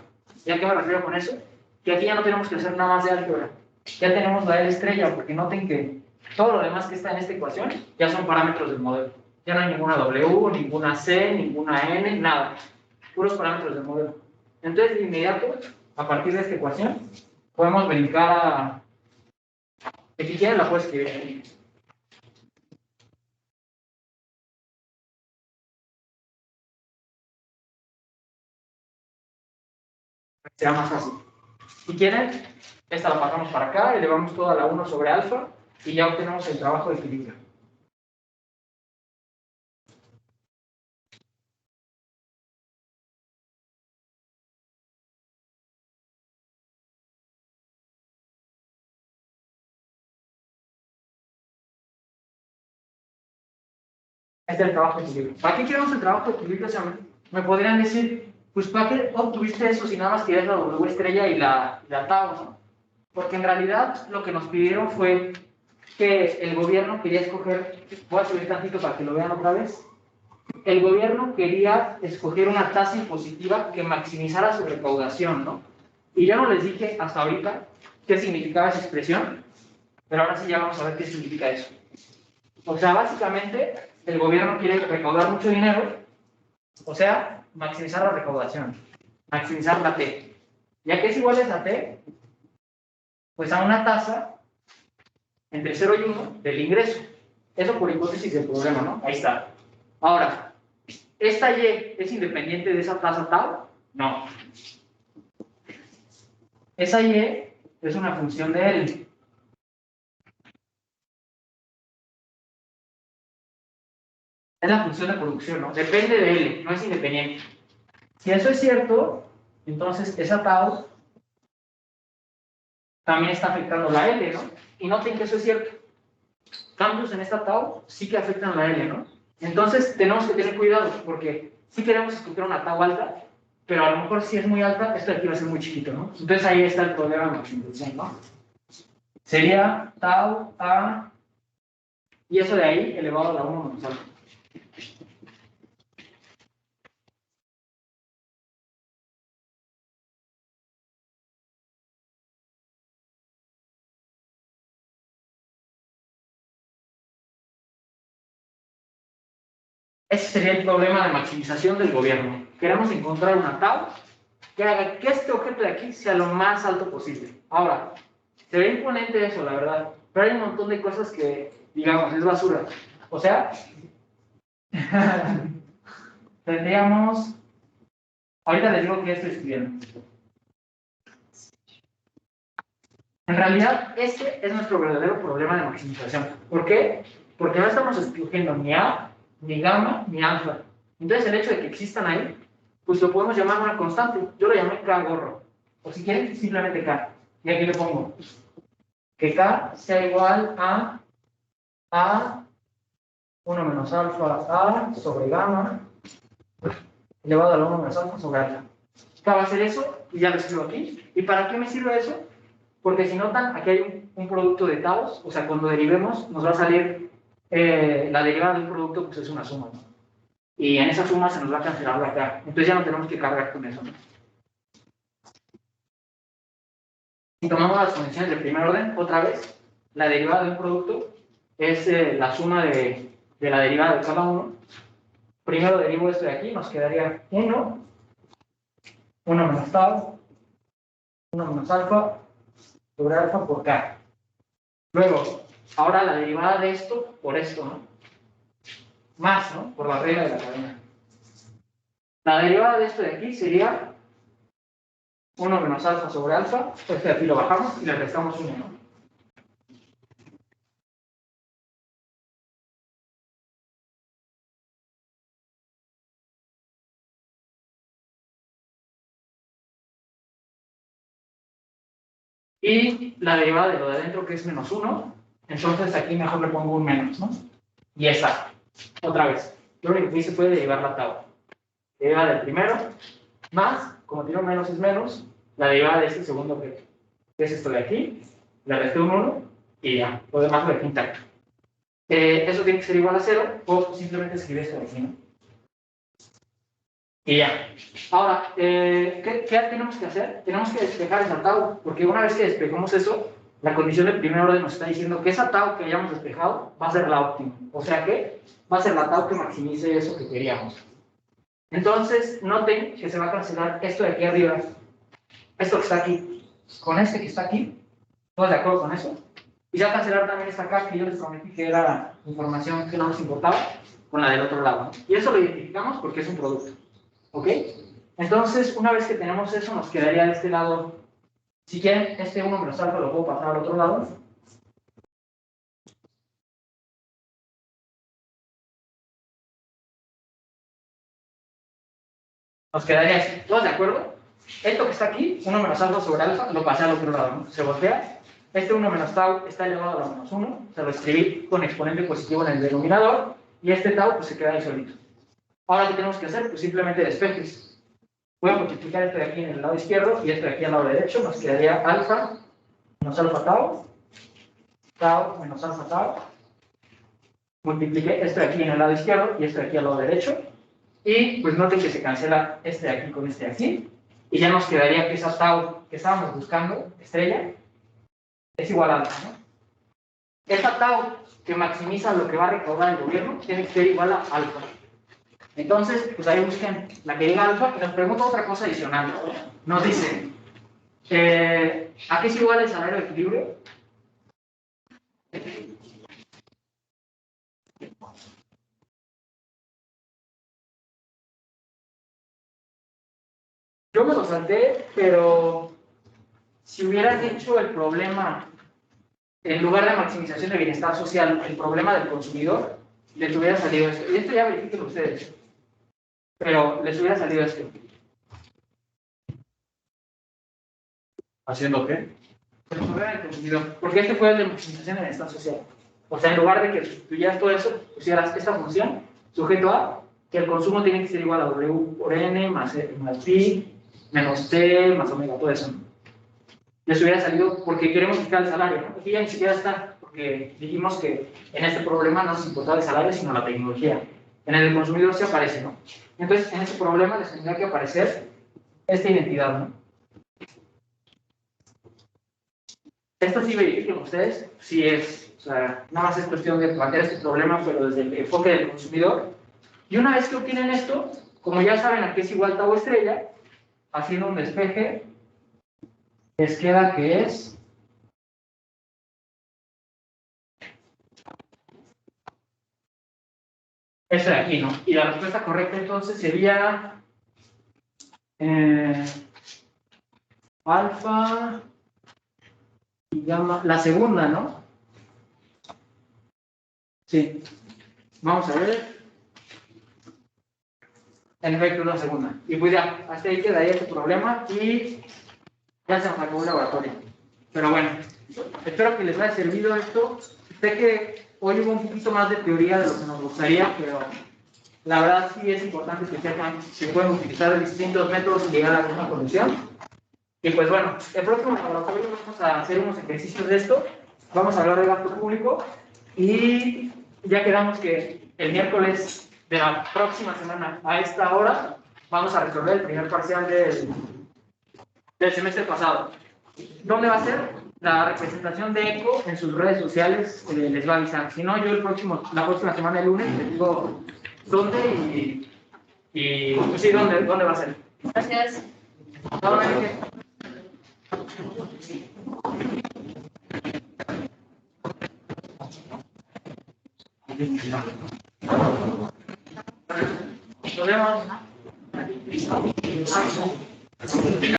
¿Y a qué me refiero con eso? Que aquí ya no tenemos que hacer nada más de álgebra. Ya tenemos la L estrella, porque noten que todo lo demás que está en esta ecuación ya son parámetros del modelo. Ya no hay ninguna W, ninguna C, ninguna N, nada. Puros parámetros del modelo. Entonces, de inmediato, a partir de esta ecuación, podemos brincar a... Si quieres la puedes escribir aquí. Será más fácil. Si quieren, esta la pasamos para acá, elevamos toda la 1 sobre alfa y ya obtenemos el trabajo de equilibrio. Este es el trabajo de equilibrio. ¿Para qué queremos el trabajo de equilibrio? O sea, me podrían decir, pues ¿para qué obtuviste eso si nada más querías la W estrella y la tau, ¿no? Porque en realidad lo que nos pidieron fue que el gobierno quería escoger, voy a subir tantito para que lo vean otra vez, el gobierno quería escoger una tasa impositiva que maximizara su recaudación, ¿no? Y yo no les dije hasta ahorita qué significaba esa expresión, pero ahora sí ya vamos a ver qué significa eso. O sea, básicamente, el gobierno quiere recaudar mucho dinero, o sea, maximizar la recaudación, maximizar la T. ¿Ya que es igual a esa T? Pues a una tasa entre 0 y 1 del ingreso. Eso por hipótesis del problema, ¿no? Ahí está. Ahora, ¿esta Y es independiente de esa tasa tau? No. Esa Y es una función de L. Es la función de producción, ¿no? Depende de L, no es independiente. Si eso es cierto, entonces esa tau también está afectando la L, ¿no? Y noten que eso es cierto. Cambios en esta tau sí que afectan la L, ¿no? Entonces tenemos que tener cuidado porque sí queremos escoger una tau alta, pero a lo mejor si es muy alta, esto de aquí va a ser muy chiquito, ¿no? Entonces ahí está el problema de maximización, ¿no? Sería tau a, y eso de ahí elevado a la 1 menos alfa. Ese sería el problema de maximización del gobierno. Queremos encontrar una TAU que haga que este objeto de aquí sea lo más alto posible. Ahora, se ve imponente eso, la verdad, pero hay un montón de cosas que, digamos, es basura. O sea, tendríamos... Ahorita les digo que estoy escribiendo. En realidad, este es nuestro verdadero problema de maximización. ¿Por qué? Porque no estamos escogiendo ni A, ni gamma, ni alfa. Entonces, el hecho de que existan ahí, pues lo podemos llamar una constante. Yo lo llamé K gorro. O si quieren, simplemente K. Y aquí le pongo que K sea igual a 1 menos alfa A sobre gamma elevado a la 1 menos alfa sobre alfa. K va a ser eso, y ya lo escribo aquí. ¿Y para qué me sirve eso? Porque si notan, aquí hay un producto de taos, o sea, cuando derivemos, nos va a salir la derivada de un producto, pues es una suma, ¿no? Y en esa suma se nos va a cancelar la K. Entonces ya no tenemos que cargar con eso, ¿no? Si tomamos las condiciones de primer orden, otra vez, la derivada de un producto es la suma de la derivada de cada uno. Primero derivo esto de aquí, nos quedaría 1 menos tau, 1 menos alfa, sobre alfa por K. Luego, ahora la derivada de esto por esto, ¿no? Más, ¿no? Por la regla de la cadena. La derivada de esto de aquí sería 1 menos alfa sobre alfa, este de aquí lo bajamos y le restamos 1, ¿no? Y la derivada de lo de adentro, que es menos 1, entonces aquí mejor le pongo un menos, ¿no? Y esa, otra vez. Lo único que hice fue derivar la tabla. Derivada del primero, más, como tiene un menos es menos, la derivada de este segundo objeto. Que es esto de aquí, le resté un 1, y ya, lo demás lo dejé intacto. Eso tiene que ser igual a 0, o simplemente escribir esto de aquí, ¿no? Y ya. Ahora, ¿qué tenemos que hacer? Tenemos que despejar esa tau, porque una vez que despejamos eso, la condición del primer orden nos está diciendo que esa tau que hayamos despejado va a ser la óptima. O sea que va a ser la tau que maximice eso que queríamos. Entonces, noten que se va a cancelar esto de aquí arriba, esto que está aquí, con este que está aquí. ¿Todos de acuerdo con eso? Y se va a cancelar también esta acá que yo les prometí que era información que no nos importaba, con la del otro lado, ¿no? Y eso lo identificamos porque es un producto. ¿Ok? Entonces, una vez que tenemos eso, nos quedaría de este lado. Si quieren, este 1 menos alfa lo puedo pasar al otro lado. Nos quedaría así. ¿Todos de acuerdo? Esto que está aquí, 1 menos alfa sobre alfa, lo pasé al otro lado, ¿no? Se voltea. Este 1 menos tau está elevado a la menos 1. Se lo escribí con exponente positivo en el denominador. Y este tau, pues se queda ahí solito. Ahora, ¿qué tenemos que hacer? Pues simplemente despejes. Voy a multiplicar esto de aquí en el lado izquierdo y esto de aquí al lado derecho. Nos quedaría alfa menos alfa tau, tau menos alfa tau. Multipliqué esto de aquí en el lado izquierdo y esto de aquí al lado derecho. Y pues noten que se cancela este de aquí con este de aquí. Y ya nos quedaría que esa tau que estábamos buscando, estrella, es igual a alfa, ¿no? Esta tau que maximiza lo que va a recaudar el gobierno tiene que ser igual a alfa. Entonces, pues ahí busquen la que diga alfa, y nos pregunta otra cosa adicional. Nos dice, ¿a qué es igual el salario de equilibrio? Yo me lo salté, pero si hubieras hecho el problema, en lugar de maximización de bienestar social, el problema del consumidor, les hubiera salido esto. Y esto ya verifiquen ustedes. Pero les hubiera salido esto. ¿Haciendo qué? El problema del consumidor. Porque este fue el de maximización de bienestar social. O sea, en lugar de que sustituyeras todo eso, pusieras esta función, sujeto A, que el consumo tiene que ser igual a W por N más pi, menos T, más omega, todo eso. Les hubiera salido porque queremos buscar el salario, ¿no? Aquí ya ni siquiera está, porque dijimos que en este problema no nos importaba el salario, sino la tecnología. En el del consumidor sí aparece, ¿no? Entonces, en este problema les tendría que aparecer esta identidad, ¿no? Esto sí verifiquen ustedes, si es, o sea, nada más es cuestión de plantear este problema, pero desde el enfoque del consumidor, Y una vez que obtienen esto, como ya saben a qué es igual tau estrella, haciendo un despeje, les queda que es este de aquí, ¿no? Y la respuesta correcta entonces sería alfa y gamma, la segunda, ¿no? Sí. Vamos a ver. En efecto, la segunda. Y pues ya, hasta ahí quedaría este problema y ya se nos acabó el laboratorio. Pero bueno, espero que les haya servido esto. Sé que hoy hubo un poquito más de teoría de lo que nos gustaría, pero la verdad sí es importante que sepan que pueden utilizar distintos métodos y llegar a la misma conclusión. Y pues bueno, el próximo laboratorio vamos a hacer unos ejercicios de esto. Vamos a hablar de gasto público y ya quedamos que el miércoles de la próxima semana a esta hora vamos a resolver el primer parcial del semestre pasado. ¿Dónde va a ser? La representación de ECO en sus redes sociales les va a avisar. Si no, yo la próxima semana, el lunes, les digo dónde y pues sí, dónde va a ser. Gracias. No, no, no, Nos vemos.